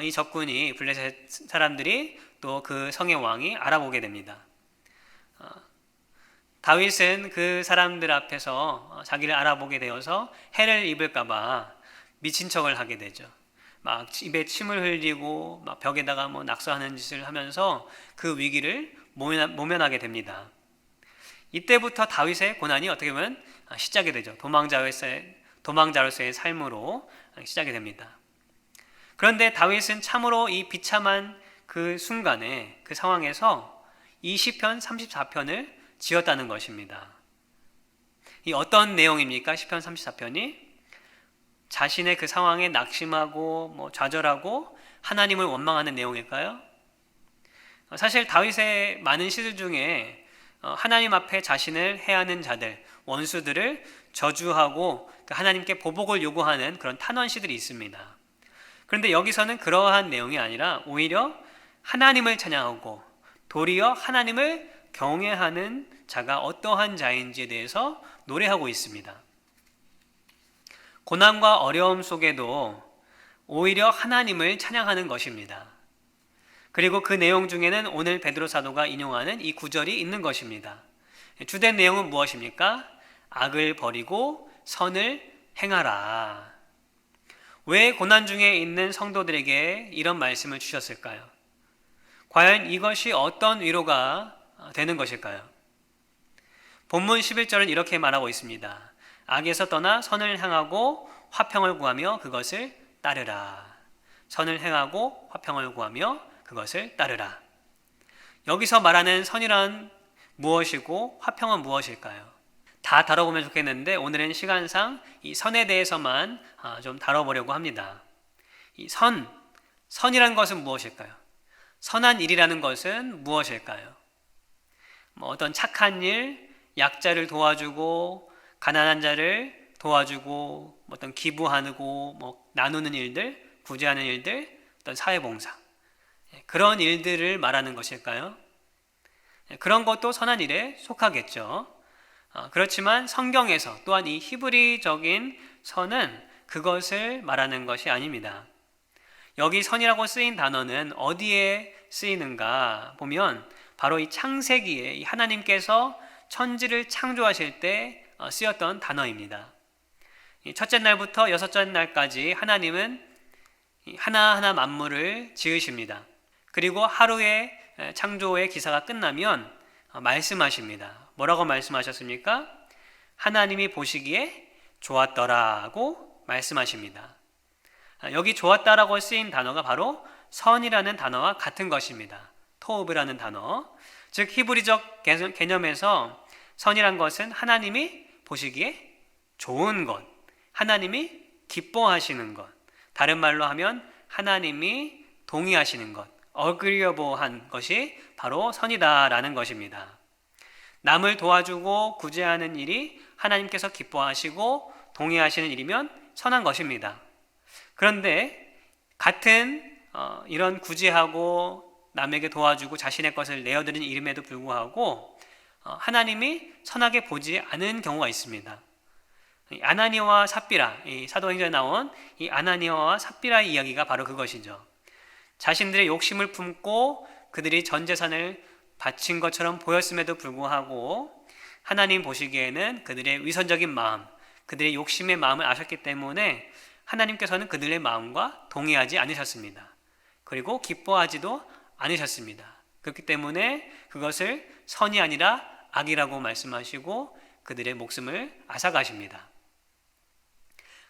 이 적군이 블레셋 사람들이 또 그 성의 왕이 알아보게 됩니다. 다윗은 그 사람들 앞에서 자기를 알아보게 되어서 해를 입을까봐 미친 척을 하게 되죠. 막 입에 침을 흘리고 막 벽에다가 낙서하는 짓을 하면서 그 위기를 모면하게 됩니다. 이때부터 다윗의 고난이 어떻게 보면 시작이 되죠. 도망자로서의 삶으로 시작이 됩니다. 그런데 다윗은 참으로 이 비참한 그 순간에 그 상황에서 이 시편 34편을 지었다는 것입니다. 이 어떤 내용입니까? 시편 34편이 자신의 그 상황에 낙심하고 좌절하고 하나님을 원망하는 내용일까요? 사실 다윗의 많은 시들 중에 하나님 앞에 자신을 해하는 자들, 원수들을 저주하고 하나님께 보복을 요구하는 그런 탄원 시들이 있습니다. 그런데 여기서는 그러한 내용이 아니라 오히려 하나님을 찬양하고 도리어 하나님을 경외하는 자가 어떠한 자인지에 대해서 노래하고 있습니다. 고난과 어려움 속에도 오히려 하나님을 찬양하는 것입니다. 그리고 그 내용 중에는 오늘 베드로 사도가 인용하는 이 구절이 있는 것입니다. 주된 내용은 무엇입니까? 악을 버리고 선을 행하라. 왜 고난 중에 있는 성도들에게 이런 말씀을 주셨을까요? 과연 이것이 어떤 위로가 되는 것일까요? 본문 11절은 이렇게 말하고 있습니다. 악에서 떠나 선을 행하고 화평을 구하며 그것을 따르라. 선을 행하고 화평을 구하며 그것을 따르라. 여기서 말하는 선이란 무엇이고 화평은 무엇일까요? 다 다뤄보면 좋겠는데 오늘은 시간상 이 선에 대해서만 좀 다뤄보려고 합니다. 이 선이란 것은 무엇일까요? 선한 일이라는 것은 무엇일까요? 어떤 착한 일, 약자를 도와주고 가난한 자를 도와주고 어떤 기부하고 나누는 일들, 구제하는 일들, 어떤 사회봉사 그런 일들을 말하는 것일까요? 그런 것도 선한 일에 속하겠죠. 그렇지만 성경에서 또한 이 히브리적인 선은 그것을 말하는 것이 아닙니다. 여기 선이라고 쓰인 단어는 어디에 쓰이는가 보면 바로 이 창세기에 하나님께서 천지를 창조하실 때 쓰였던 단어입니다. 첫째 날부터 여섯째 날까지 하나님은 하나하나 만물을 지으십니다. 그리고 하루의 창조의 기사가 끝나면 말씀하십니다. 뭐라고 말씀하셨습니까? 하나님이 보시기에 좋았더라고 말씀하십니다. 여기 좋았다라고 쓰인 단어가 바로 선이라는 단어와 같은 것입니다. 토브라는 단어. 즉 히브리적 개념에서 선이란 것은 하나님이 보시기에 좋은 것, 하나님이 기뻐하시는 것, 다른 말로 하면 하나님이 동의하시는 것, 어그리어블한 것이 바로 선이다라는 것입니다. 남을 도와주고 구제하는 일이 하나님께서 기뻐하시고 동의하시는 일이면 선한 것입니다. 그런데 같은 이런 구제하고 남에게 도와주고 자신의 것을 내어드리는 일임에도 불구하고 하나님이 선하게 보지 않은 경우가 있습니다. 아나니아와 삽비라, 이 사도행전에 나온 이 아나니아와 삽비라의 이야기가 바로 그것이죠. 자신들의 욕심을 품고 그들이 전 재산을 바친 것처럼 보였음에도 불구하고 하나님 보시기에는 그들의 위선적인 마음, 그들의 욕심의 마음을 아셨기 때문에 하나님께서는 그들의 마음과 동의하지 않으셨습니다. 그리고 기뻐하지도 않으셨습니다. 그렇기 때문에 그것을 선이 아니라 악이라고 말씀하시고 그들의 목숨을 앗아가십니다.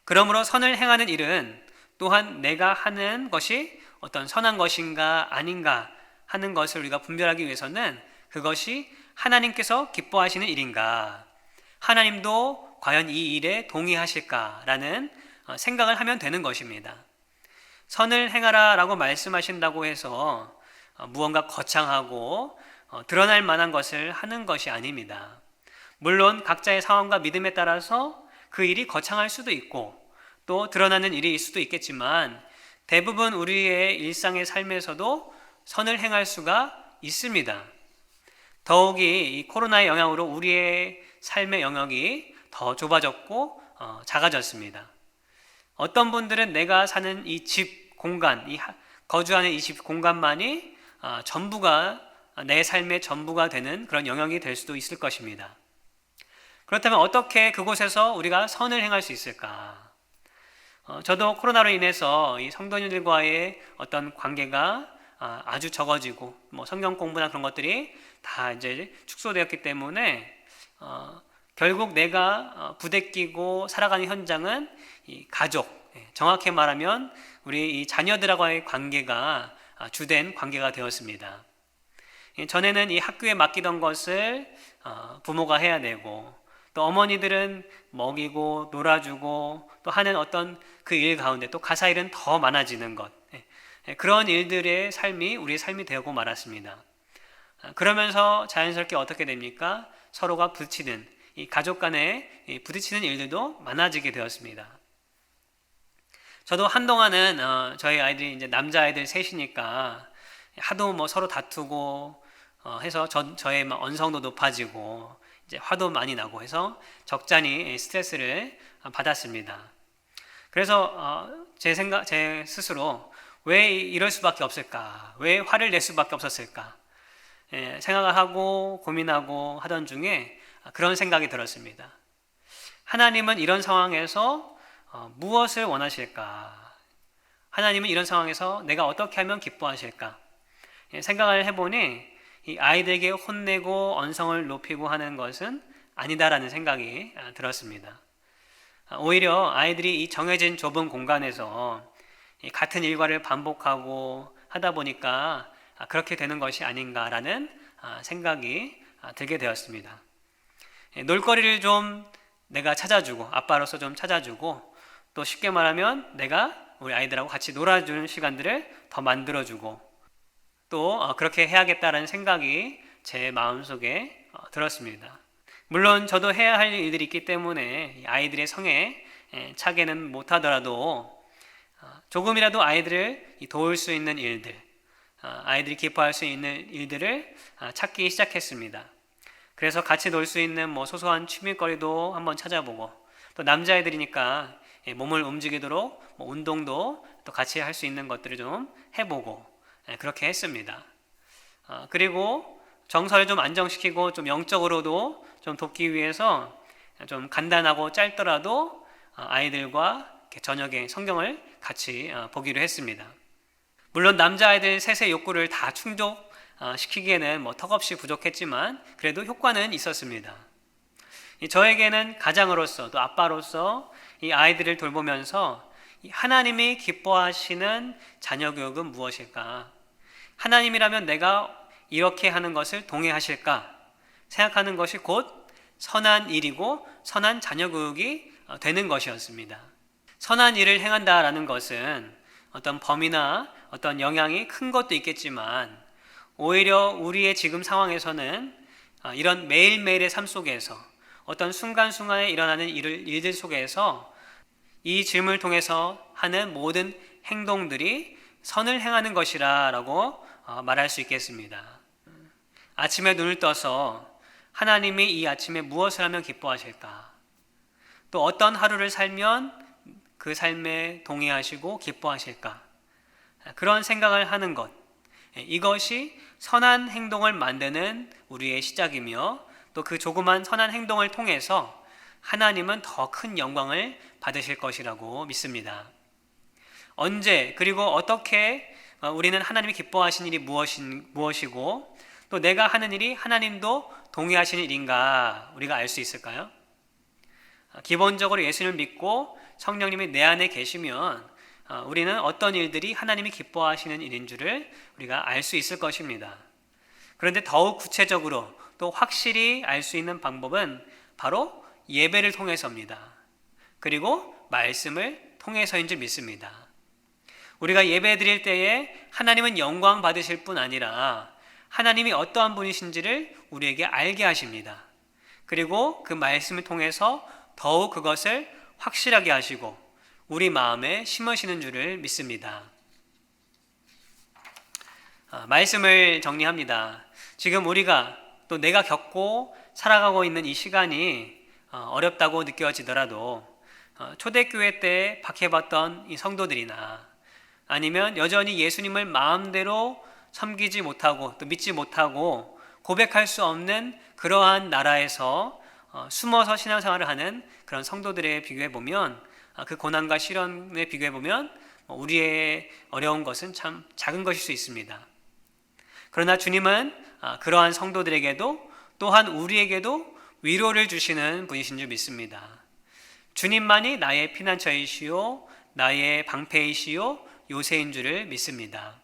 그러므로 선을 행하는 일은 또한 내가 하는 것이 어떤 선한 것인가 아닌가 하는 것을 우리가 분별하기 위해서는 그것이 하나님께서 기뻐하시는 일인가, 하나님도 과연 이 일에 동의하실까라는 생각을 하면 되는 것입니다. 선을 행하라 라고 말씀하신다고 해서 무언가 거창하고 드러날 만한 것을 하는 것이 아닙니다. 물론 각자의 상황과 믿음에 따라서 그 일이 거창할 수도 있고 또 드러나는 일일 수도 있겠지만 대부분 우리의 일상의 삶에서도 선을 행할 수가 있습니다. 더욱이 이 코로나의 영향으로 우리의 삶의 영역이 더 좁아졌고 작아졌습니다. 어떤 분들은 내가 사는 이 집 공간, 거주하는 이 집 공간만이 전부가 내 삶의 전부가 되는 그런 영역이 될 수도 있을 것입니다. 그렇다면 어떻게 그곳에서 우리가 선을 행할 수 있을까? 저도 코로나로 인해서 이 성도님들과의 어떤 관계가 아주 적어지고 성경 공부나 그런 것들이 다 이제 축소되었기 때문에 결국 내가 부대끼고 살아가는 현장은 이 가족, 정확히 말하면 우리 이 자녀들하고의 관계가 주된 관계가 되었습니다. 전에는 이 학교에 맡기던 것을 부모가 해야 되고 또 어머니들은 먹이고 놀아주고 또 하는 어떤 그 일 가운데 또 가사 일은 더 많아지는 것, 그런 일들의 삶이 우리의 삶이 되고 말았습니다. 그러면서 자연스럽게 어떻게 됩니까? 서로가 부딪히는 이 가족 간에 부딪히는 일들도 많아지게 되었습니다. 저도 한동안은 저희 아이들이 이제 남자아이들 셋이니까 하도 서로 다투고 해서 저의 언성도 높아지고 이제 화도 많이 나고 해서 적잖이 스트레스를 받았습니다. 그래서 제 스스로 왜 이럴 수밖에 없을까? 왜 화를 낼 수밖에 없었을까? 생각을 하고 고민하고 하던 중에 그런 생각이 들었습니다. 하나님은 이런 상황에서 무엇을 원하실까? 하나님은 이런 상황에서 내가 어떻게 하면 기뻐하실까? 생각을 해보니 이 아이들에게 혼내고 언성을 높이고 하는 것은 아니다라는 생각이 들었습니다. 오히려 아이들이 이 정해진 좁은 공간에서 같은 일과를 반복하고 하다 보니까 그렇게 되는 것이 아닌가라는 생각이 들게 되었습니다. 놀거리를 좀 내가 찾아주고 아빠로서 좀 찾아주고 또 쉽게 말하면 내가 우리 아이들하고 같이 놀아주는 시간들을 더 만들어주고 또 그렇게 해야겠다라는 생각이 제 마음속에 들었습니다. 물론 저도 해야 할 일들이 있기 때문에 아이들의 성에 차게는 못하더라도 조금이라도 아이들을 도울 수 있는 일들, 아이들이 기뻐할 수 있는 일들을 찾기 시작했습니다. 그래서 같이 놀 수 있는 소소한 취미거리도 한번 찾아보고 또 남자애들이니까 몸을 움직이도록 운동도 또 같이 할 수 있는 것들을 좀 해보고 그렇게 했습니다. 그리고 정서를 좀 안정시키고 좀 영적으로도 좀 돕기 위해서 좀 간단하고 짧더라도 아이들과 저녁에 성경을 같이 보기로 했습니다. 물론 남자아이들 셋의 욕구를 다 충족시키기에는 턱없이 부족했지만 그래도 효과는 있었습니다. 저에게는 가장으로서 또 아빠로서 이 아이들을 돌보면서 하나님이 기뻐하시는 자녀 교육은 무엇일까? 하나님이라면 내가 이렇게 하는 것을 동의하실까? 생각하는 것이 곧 선한 일이고 선한 자녀 교육이 되는 것이었습니다. 선한 일을 행한다라는 것은 어떤 범위나 어떤 영향이 큰 것도 있겠지만 오히려 우리의 지금 상황에서는 이런 매일매일의 삶 속에서 어떤 순간순간에 일어나는 일들 속에서 이 질문을 통해서 하는 모든 행동들이 선을 행하는 것이라고 말할 수 있겠습니다. 아침에 눈을 떠서 하나님이 이 아침에 무엇을 하면 기뻐하실까? 또 어떤 하루를 살면 그 삶에 동의하시고 기뻐하실까? 그런 생각을 하는 것, 이것이 선한 행동을 만드는 우리의 시작이며 또 그 조그만 선한 행동을 통해서 하나님은 더 큰 영광을 받으실 것이라고 믿습니다. 언제 그리고 어떻게 우리는 하나님이 기뻐하시는 일이 무엇이고 또 내가 하는 일이 하나님도 동의하시는 일인가 우리가 알 수 있을까요? 기본적으로 예수님을 믿고 성령님이 내 안에 계시면 우리는 어떤 일들이 하나님이 기뻐하시는 일인 줄을 우리가 알 수 있을 것입니다. 그런데 더욱 구체적으로 또 확실히 알 수 있는 방법은 바로 예배를 통해서입니다. 그리고 말씀을 통해서인 줄 믿습니다. 우리가 예배 드릴 때에 하나님은 영광 받으실 뿐 아니라 하나님이 어떠한 분이신지를 우리에게 알게 하십니다. 그리고 그 말씀을 통해서 더욱 그것을 확실하게 하시고 우리 마음에 심으시는 줄을 믿습니다. 말씀을 정리합니다. 지금 우리가 또 내가 겪고 살아가고 있는 이 시간이 어렵다고 느껴지더라도 초대교회 때 박해봤던 이 성도들이나 아니면 여전히 예수님을 마음대로 섬기지 못하고 또 믿지 못하고 고백할 수 없는 그러한 나라에서 숨어서 신앙생활을 하는 그런 성도들에 비교해보면 그 고난과 시련에 비교해보면 우리의 어려운 것은 참 작은 것일 수 있습니다. 그러나 주님은 그러한 성도들에게도 또한 우리에게도 위로를 주시는 분이신 줄 믿습니다. 주님만이 나의 피난처이시요 나의 방패이시요 요새인 줄을 믿습니다.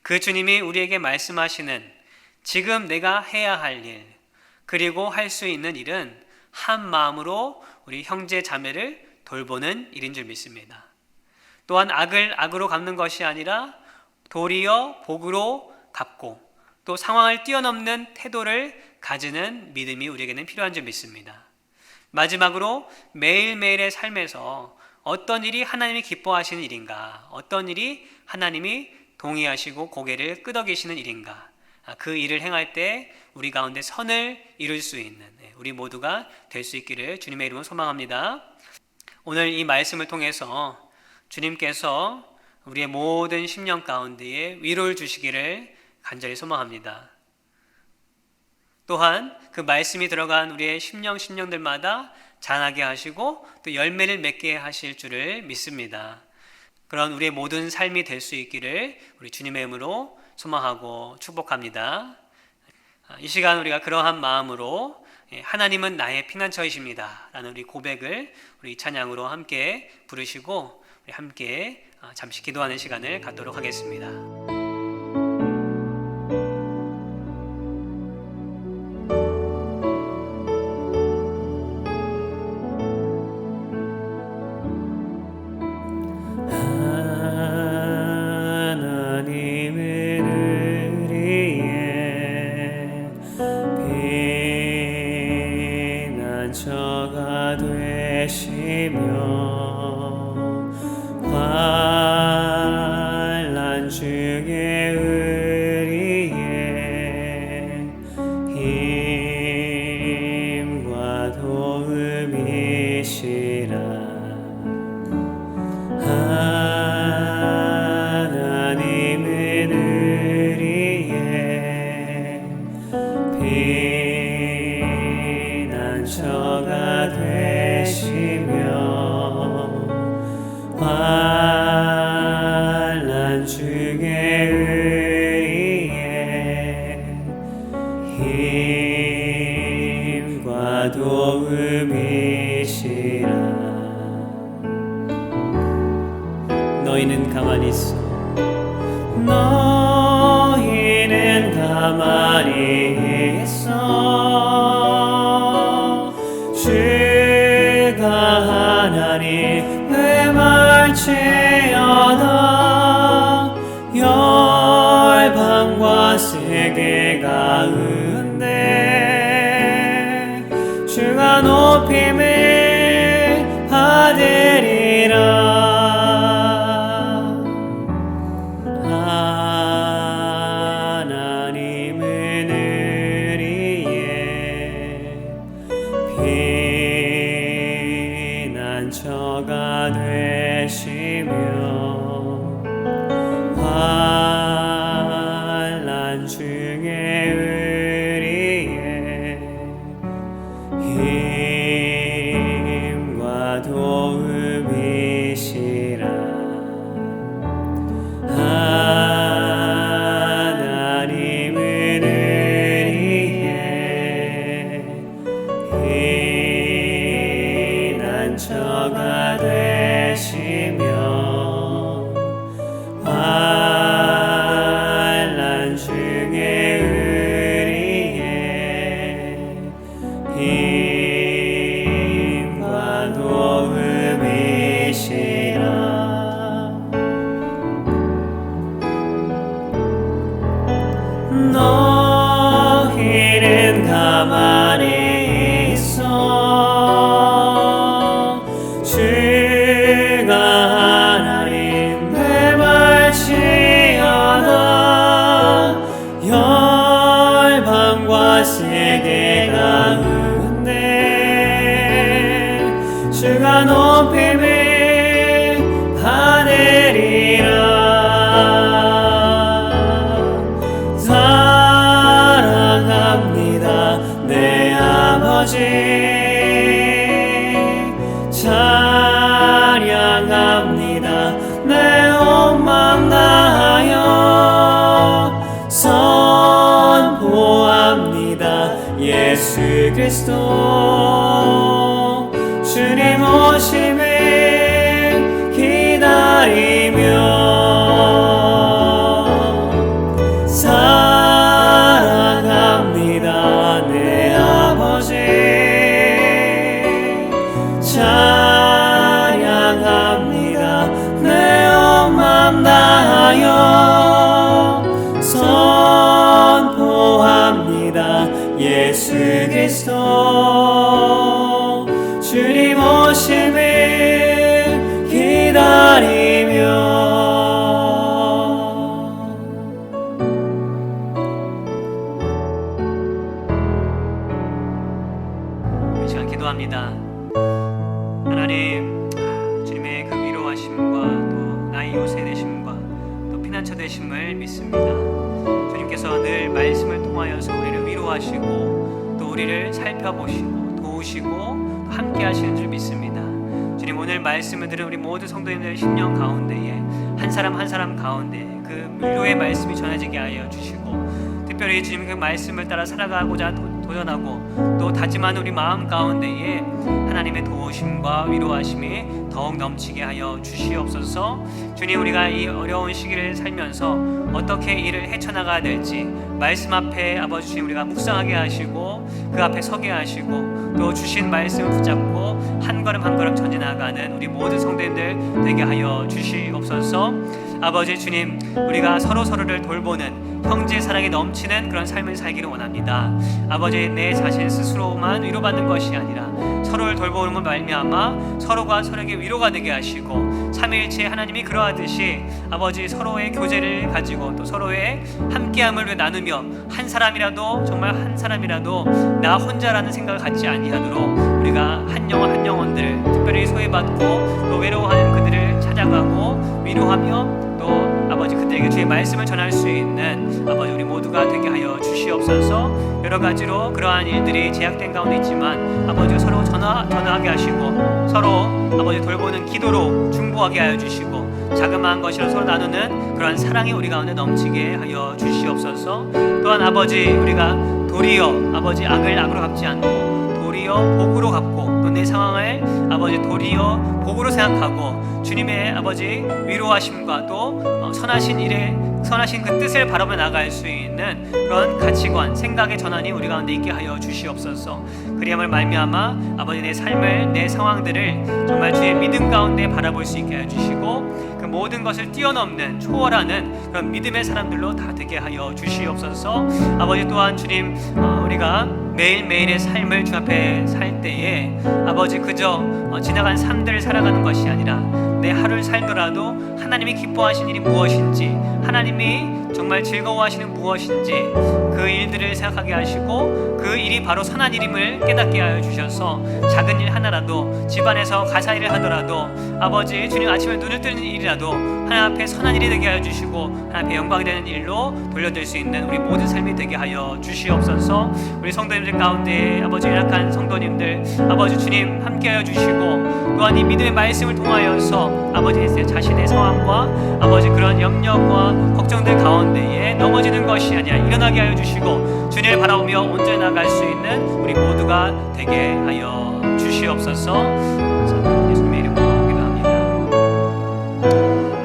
그 주님이 우리에게 말씀하시는 지금 내가 해야 할 일 그리고 할 수 있는 일은 한 마음으로 우리 형제 자매를 돌보는 일인 줄 믿습니다. 또한 악을 악으로 갚는 것이 아니라 도리어 복으로 갚고 또 상황을 뛰어넘는 태도를 가지는 믿음이 우리에게는 필요한 줄 믿습니다. 마지막으로 매일매일의 삶에서 어떤 일이 하나님이 기뻐하시는 일인가, 어떤 일이 하나님이 동의하시고 고개를 끄덕이시는 일인가, 그 일을 행할 때 우리 가운데 선을 이룰 수 있는 우리 모두가 될 수 있기를 주님의 이름으로 소망합니다. 오늘 이 말씀을 통해서 주님께서 우리의 모든 심령 가운데에 위로를 주시기를 간절히 소망합니다. 또한 그 말씀이 들어간 우리의 심령들마다 자라게 하시고 또 열매를 맺게 하실 줄을 믿습니다. 그런 우리의 모든 삶이 될 수 있기를 우리 주님의 이름으로 소망하고 축복합니다. 이 시간 우리가 그러한 마음으로 하나님은 나의 피난처이십니다 라는 우리 고백을 우리 찬양으로 함께 부르시고 우리 함께 잠시 기도하는 시간을 갖도록 하겠습니다. 환난 중에 의리에 힘과 도움이시라. 하나님은 의리에 피난처가 되시며 환난 중에 의리에 힘과 도움이시라. 너희는 가만히 있어. 너희는 가만히 있어. 주가 하나님의 말체여다. 열방과 세계 가운데 주가 높임을 받으리라. 하나님은 의리에 피난처가 되시며 환난 중에 그리스도 주님 오심을 기다리며 사랑합니다 내 아버지 찬양합니다 내 온 맘 다하여 선포합니다 예수 그리스도 주님 오심을 기다리며 이 시간 기도합니다. 하나님, 주님의 그 위로하심과 또 나의 요새 되심과 또 피난처 되심을 믿습니다. 주님께서 늘 말씀을 통하여서 우리를 위로하시고 또 우리를 살펴보시고 도우시고 함께 하시는 줄 믿습니다. 주님, 오늘 말씀을 들은 우리 모든 성도님들의 심령 가운데에 한 사람 한 사람 가운데 그 위로의 말씀이 전해지게 하여 주시고 특별히 주님 그 말씀을 따라 살아가고자 도전하고 또 다짐하는 우리 마음 가운데에 하나님의 도우심과 위로하심이 더욱 넘치게 하여 주시옵소서. 주님, 우리가 이 어려운 시기를 살면서 어떻게 일을 헤쳐나가야 될지 말씀 앞에 아버지 주님 우리가 묵상하게 하시고 그 앞에 서게 하시고 또 주신 말씀을 붙잡고 한 걸음 한 걸음 전진나가는 우리 모든 성도님들 되게 하여 주시옵소서. 아버지 주님, 우리가 서로서로를 돌보는 형제 사랑이 넘치는 그런 삶을 살기를 원합니다. 아버지, 내 자신 스스로만 위로받는 것이 아니라 서로를 돌보는 말미암아 서로가 서로에게 위로가 되게 하시고 삼위일체 하나님이 그러하듯이 아버지 서로의 교제를 가지고 또 서로의 함께함을 나누며 한 사람이라도 정말 한 사람이라도 나 혼자라는 생각을 갖지 아니하도록 우리가 한 영혼 한 영혼들 특별히 소외받고 또 외로워하는 그들을 찾아가고 위로하며 또 아버지 그들에게 주의 말씀을 전할 수 있는 아버지 우리 모두가 되게 하여 주시옵소서. 여러 가지로 그러한 일들이 제약된 가운데 있지만 아버지 서로 전화하게 하시고 서로 아버지 돌보는 기도로 중보하게 하여 주시고 자그마한 것이라 서로 나누는 그러한 사랑이 우리 가운데 넘치게 하여 주시옵소서. 또한 아버지 우리가 도리어 아버지 악을 악으로 갚지 않고 도리어 복으로 갚고 또 내 상황을 아버지 도리어 복으로 생각하고 주님의 아버지 위로하심과 또 선하신 일에 선하신 그 뜻을 바라보며 나갈 수 있는 그런 가치관, 생각의 전환이 우리 가운데 있게 하여 주시옵소서. 그리함을 말미암아 아버지 내 삶을 내 상황들을 정말 주의 믿음 가운데 바라볼 수 있게 하여 주시고 그 모든 것을 뛰어넘는 초월하는 그런 믿음의 사람들로 다 되게 하여 주시옵소서. 아버지 또한 주님 우리가 매일매일의 삶을 주 앞에 살 때에 아버지 그저 지나간 삶들을 살아가는 것이 아니라 내 하루를 살더라도 하나님이 기뻐하시는 일이 무엇인지 하나님이 정말 즐거워하시는 무엇인지 그 일들을 생각하게 하시고 그 일이 바로 선한 일임을 깨닫게 하여 주셔서 작은 일 하나라도 집안에서 가사 일을 하더라도 아버지 주님 아침에 눈을 뜨는 일이라도 하나님 앞에 선한 일이 되게 하여 주시고 하나님 앞에 영광이 되는 일로 돌려드릴 수 있는 우리 모든 삶이 되게 하여 주시옵소서. 우리 성도님들 가운데 아버지 연약한 성도님들 아버지 주님 함께 하여 주시고 또한 이 믿음의 말씀을 통하여서 아버지 자신의 상황과 아버지 그런 염려와 걱정들 가운데에 넘어지는 것이 아니라 일어나게 하여 주시고 주님을 바라보며 온전히 나갈 수 있는 우리 모두가 되게 하여 주시옵소서. 예수님의 이름으로 기도합니다.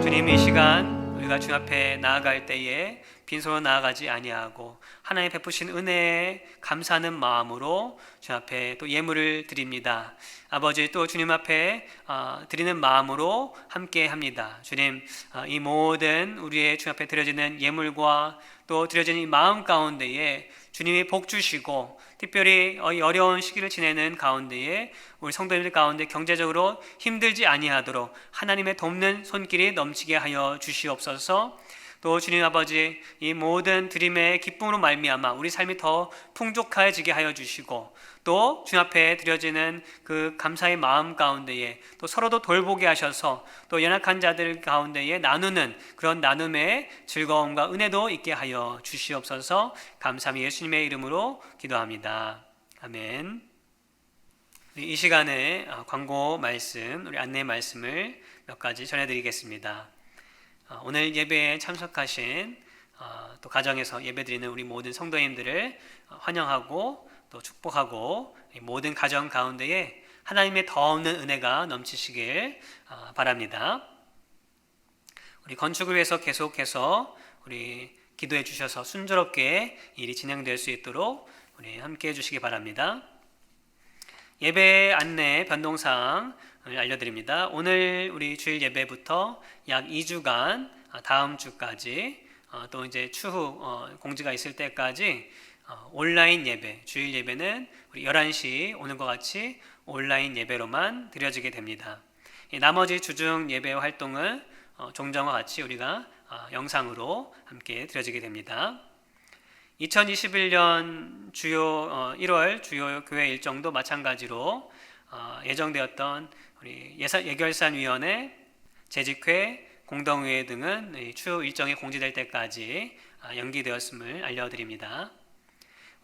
주님, 이 시간 우리가 주 앞에 나아갈 때에 빈손으로 나아가지 아니하고 하나님 베푸신 은혜에 감사하는 마음으로 주 앞에 또 예물을 드립니다. 아버지 또 주님 앞에 드리는 마음으로 함께 합니다. 주님, 이 모든 우리의 주 앞에 드려지는 예물과 또 드려지는 이 마음 가운데에 주님이 복 주시고 특별히 이 어려운 시기를 지내는 가운데에 우리 성도님들 가운데 경제적으로 힘들지 아니하도록 하나님의 돕는 손길이 넘치게 하여 주시옵소서. 또 주님 아버지 이 모든 드림의 기쁨으로 말미암아 우리 삶이 더 풍족해지게 하여 주시고 또 주님 앞에 드려지는 그 감사의 마음 가운데에 또 서로도 돌보게 하셔서 또 연약한 자들 가운데에 나누는 그런 나눔의 즐거움과 은혜도 있게 하여 주시옵소서. 감사함이 예수님의 이름으로 기도합니다. 아멘. 이 시간에 광고 말씀, 우리 안내 말씀을 몇 가지 전해드리겠습니다. 오늘 예배에 참석하신 또 가정에서 예배드리는 우리 모든 성도님들을 환영하고 또 축복하고 이 모든 가정 가운데에 하나님의 더 없는 은혜가 넘치시길 바랍니다. 우리 건축을 위해서 계속해서 우리 기도해 주셔서 순조롭게 일이 진행될 수 있도록 우리 함께 해주시기 바랍니다. 예배 안내 변동사항을 알려드립니다. 오늘 우리 주일 예배부터 약 2주간 다음 주까지 또 이제 추후 공지가 있을 때까지 온라인 예배, 주일 예배는 우리 11시 오는 것 같이 온라인 예배로만 드려지게 됩니다. 나머지 주중 예배 활동은 종전과 같이 우리가 영상으로 함께 드려지게 됩니다. 2021년 주요 1월 주요 교회 일정도 마찬가지로 예정되었던 우리 예결산위원회, 재직회, 공동회의 등은 추후 일정이 공지될 때까지 연기되었음을 알려드립니다.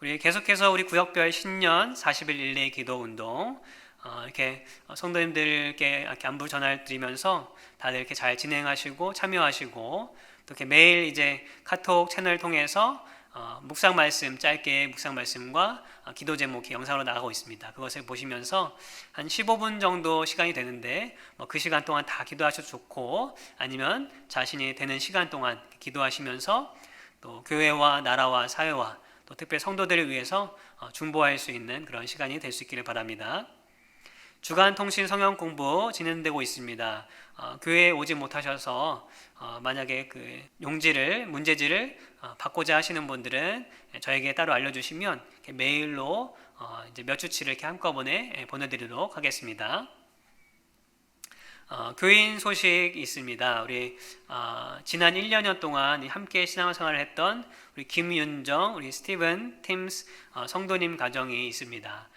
우리 계속해서 우리 구역별 신년 40일 일례 기도 운동 이렇게 성도님들께 이렇게 안부 전할 드리면서 다들 이렇게 잘 진행하시고 참여하시고 또 이렇게 매일 이제 카톡 채널 통해서 묵상 말씀 짧게 묵상 말씀과 기도 제목이 영상으로 나가고 있습니다. 그것을 보시면서 한 15분 정도 시간이 되는데 그 시간 동안 다 기도하셔도 좋고 아니면 자신이 되는 시간 동안 기도하시면서 또 교회와 나라와 사회와 또 특별히 성도들을 위해서 중보할 수 있는 그런 시간이 될 수 있기를 바랍니다. 주간 통신 성경 공부 진행되고 있습니다. 교회에 오지 못하셔서 만약에 그 문제지를 받고자 하시는 분들은 저에게 따로 알려주시면 메일로 이제 몇 주치를 이렇게 한꺼번에 보내드리도록 하겠습니다. 교인 소식 있습니다. 우리 지난 1년 동안 함께 신앙생활을 했던 우리 김윤정, 우리 스티븐 팀스 성도님 가정이 있습니다.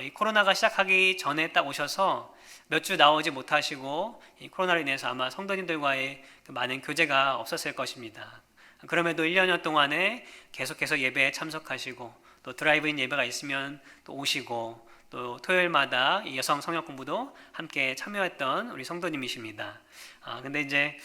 이 코로나가 시작하기 전에 딱 오셔서 몇 주 나오지 못하시고 이 코로나로 인해서 아마 성도님들과의 그 많은 교제가 없었을 것입니다. 그럼에도 1년 동안에 계속해서 예배에 참석하시고 또 드라이브인 예배가 있으면 또 오시고 또 토요일마다 이 여성 성역 공부도 함께 참여했던 우리 성도님이십니다. 근데 이제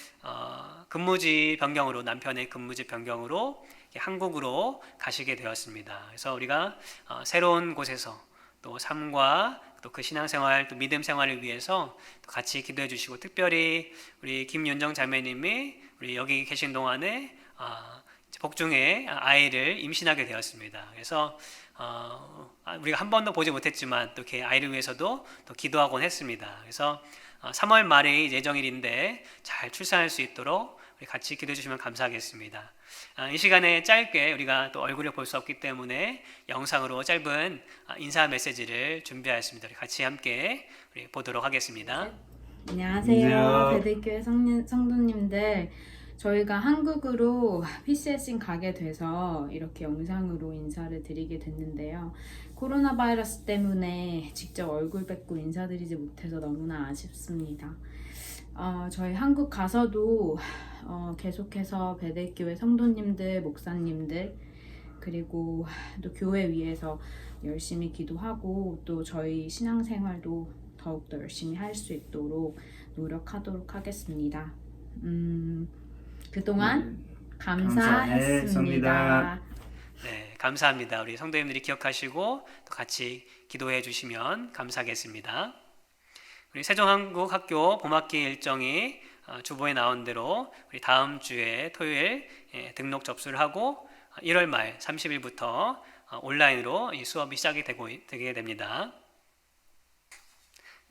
근무지 변경으로 남편의 근무지 변경으로 한국으로 가시게 되었습니다. 그래서 우리가 새로운 곳에서 또 삶과 또 그 신앙생활 또 믿음 생활을 위해서 같이 기도해 주시고 특별히 우리 김윤정 자매님이 우리 여기 계신 동안에 복중에 아이를 임신하게 되었습니다. 그래서 우리가 한 번도 보지 못했지만 또 이렇게 아이를 위해서도 또 기도하곤 했습니다. 그래서 3월 말이 예정일인데 잘 출산할 수 있도록 우리 같이 기도해 주시면 감사하겠습니다. 이 시간에 짧게 우리가 또 얼굴을 볼 수 없기 때문에 영상으로 짧은 인사 메시지를 준비하였습니다. 우리 같이 함께 우리 보도록 하겠습니다. 안녕하세요. 베들교회 성도님들. 저희가 한국으로 PCSing 가게 돼서 이렇게 영상으로 인사를 드리게 됐는데요. 코로나 바이러스 때문에 직접 얼굴 뵙고 인사드리지 못해서 너무나 아쉽습니다. 저희 한국 가서도 계속해서 베들교회 성도님들, 목사님들 그리고 또 교회 위해서 열심히 기도하고 또 저희 신앙생활도 더욱더 열심히 할 수 있도록 노력하도록 하겠습니다. 그동안 감사했습니다. 네, 감사합니다. 우리 성도님들이 기억하시고 또 같이 기도해 주시면 감사하겠습니다. 우리 세종한국학교 봄학기 일정이 주보에 나온 대로 우리 다음 주에 토요일 등록 접수를 하고 1월 말 30일부터 온라인으로 이 수업이 시작이 되게 됩니다.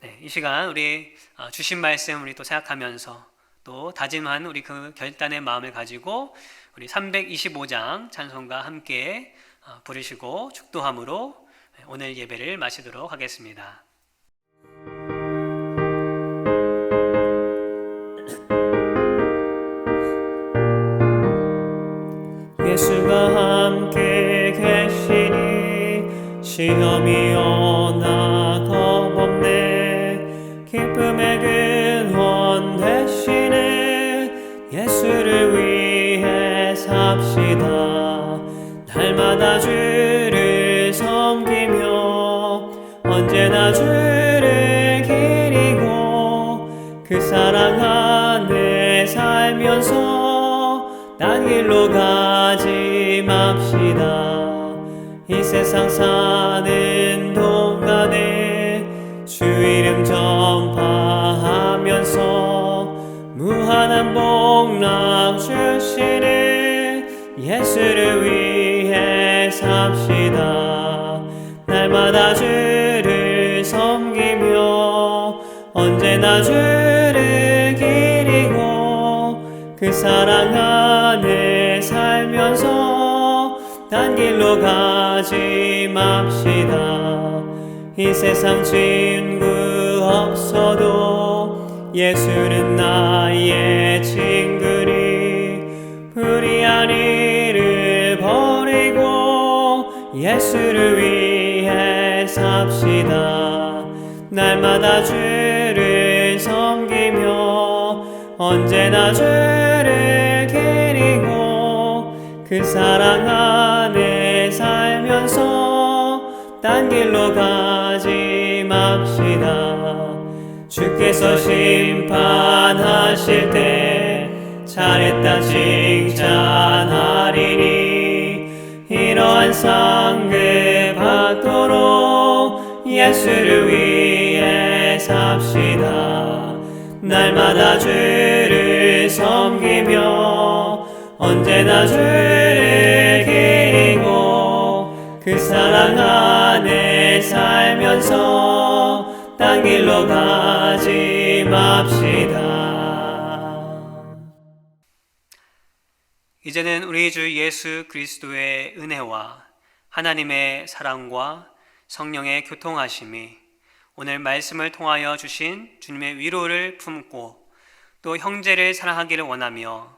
네, 이 시간 우리 주신 말씀 우리 또 생각하면서 또 다짐한 우리 그 결단의 마음을 가지고 우리 325장 찬송과 함께 부르시고 축도함으로 오늘 예배를 마치도록 하겠습니다. 예수가 함께 계시니 시험이 오나 겁없네. 기쁨의 근원 되시네. 예수를 위해 삽시다. 날마다 주를 섬기며 언제나 주를 기리고 그 사랑 안에 살면서 딴 길로 가지 맙시다. 이 세상 사는 동안에 주 이름 전파하면서 무한한 복락 주시는 예수를 위해 삽시다. 날마다 주를 섬기며 언제나 주를 기리고 그 사랑 안에 살면서 딴 길로 가지 맙시다. 이 세상 친구 없어도 예수는 나의 친구니 불의한 일을 버리고 예수를 위해 삽시다. 날마다 주를 섬기며 언제나 주를 기리고 그 사랑 안에 살면서 딴 길로 가지 맙시다. 주께서 심판하실 때 잘했다 칭찬하리니 이러한 상급 받도록 예수를 위해 삽시다. 날마다 주를 섬기며 언제나 주를 기리고 그 사랑 안에 살면서 딴 길로 가지 맙시다. 이제는 우리 주 예수 그리스도의 은혜와 하나님의 사랑과 성령의 교통하심이 오늘 말씀을 통하여 주신 주님의 위로를 품고 또 형제를 사랑하기를 원하며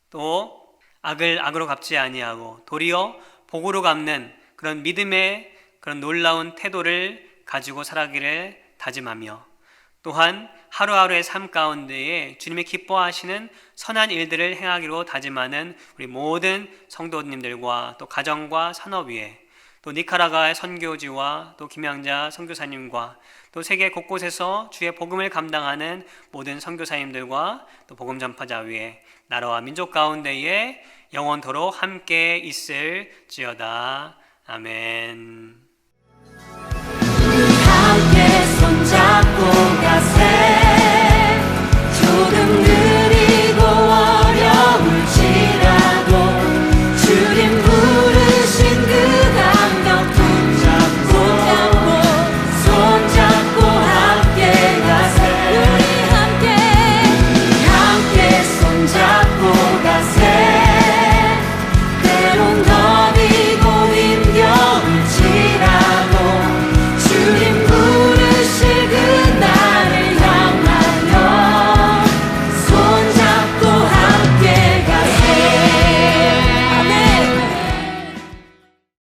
또 악을 악으로 갚지 아니하고 도리어 복으로 갚는 그런 믿음의 그런 놀라운 태도를 가지고 살아가기를 다짐하며 또한 하루하루의 삶 가운데에 주님이 기뻐하시는 선한 일들을 행하기로 다짐하는 우리 모든 성도님들과 또 가정과 산업 위에 또 니카라과의 선교지와 또 김양자 선교사님과 또 세계 곳곳에서 주의 복음을 감당하는 모든 선교사님들과 또 복음 전파자 위에 나라와 민족 가운데에 영원토록 함께 있을지어다. 아멘. 함께 손잡고 가세 조금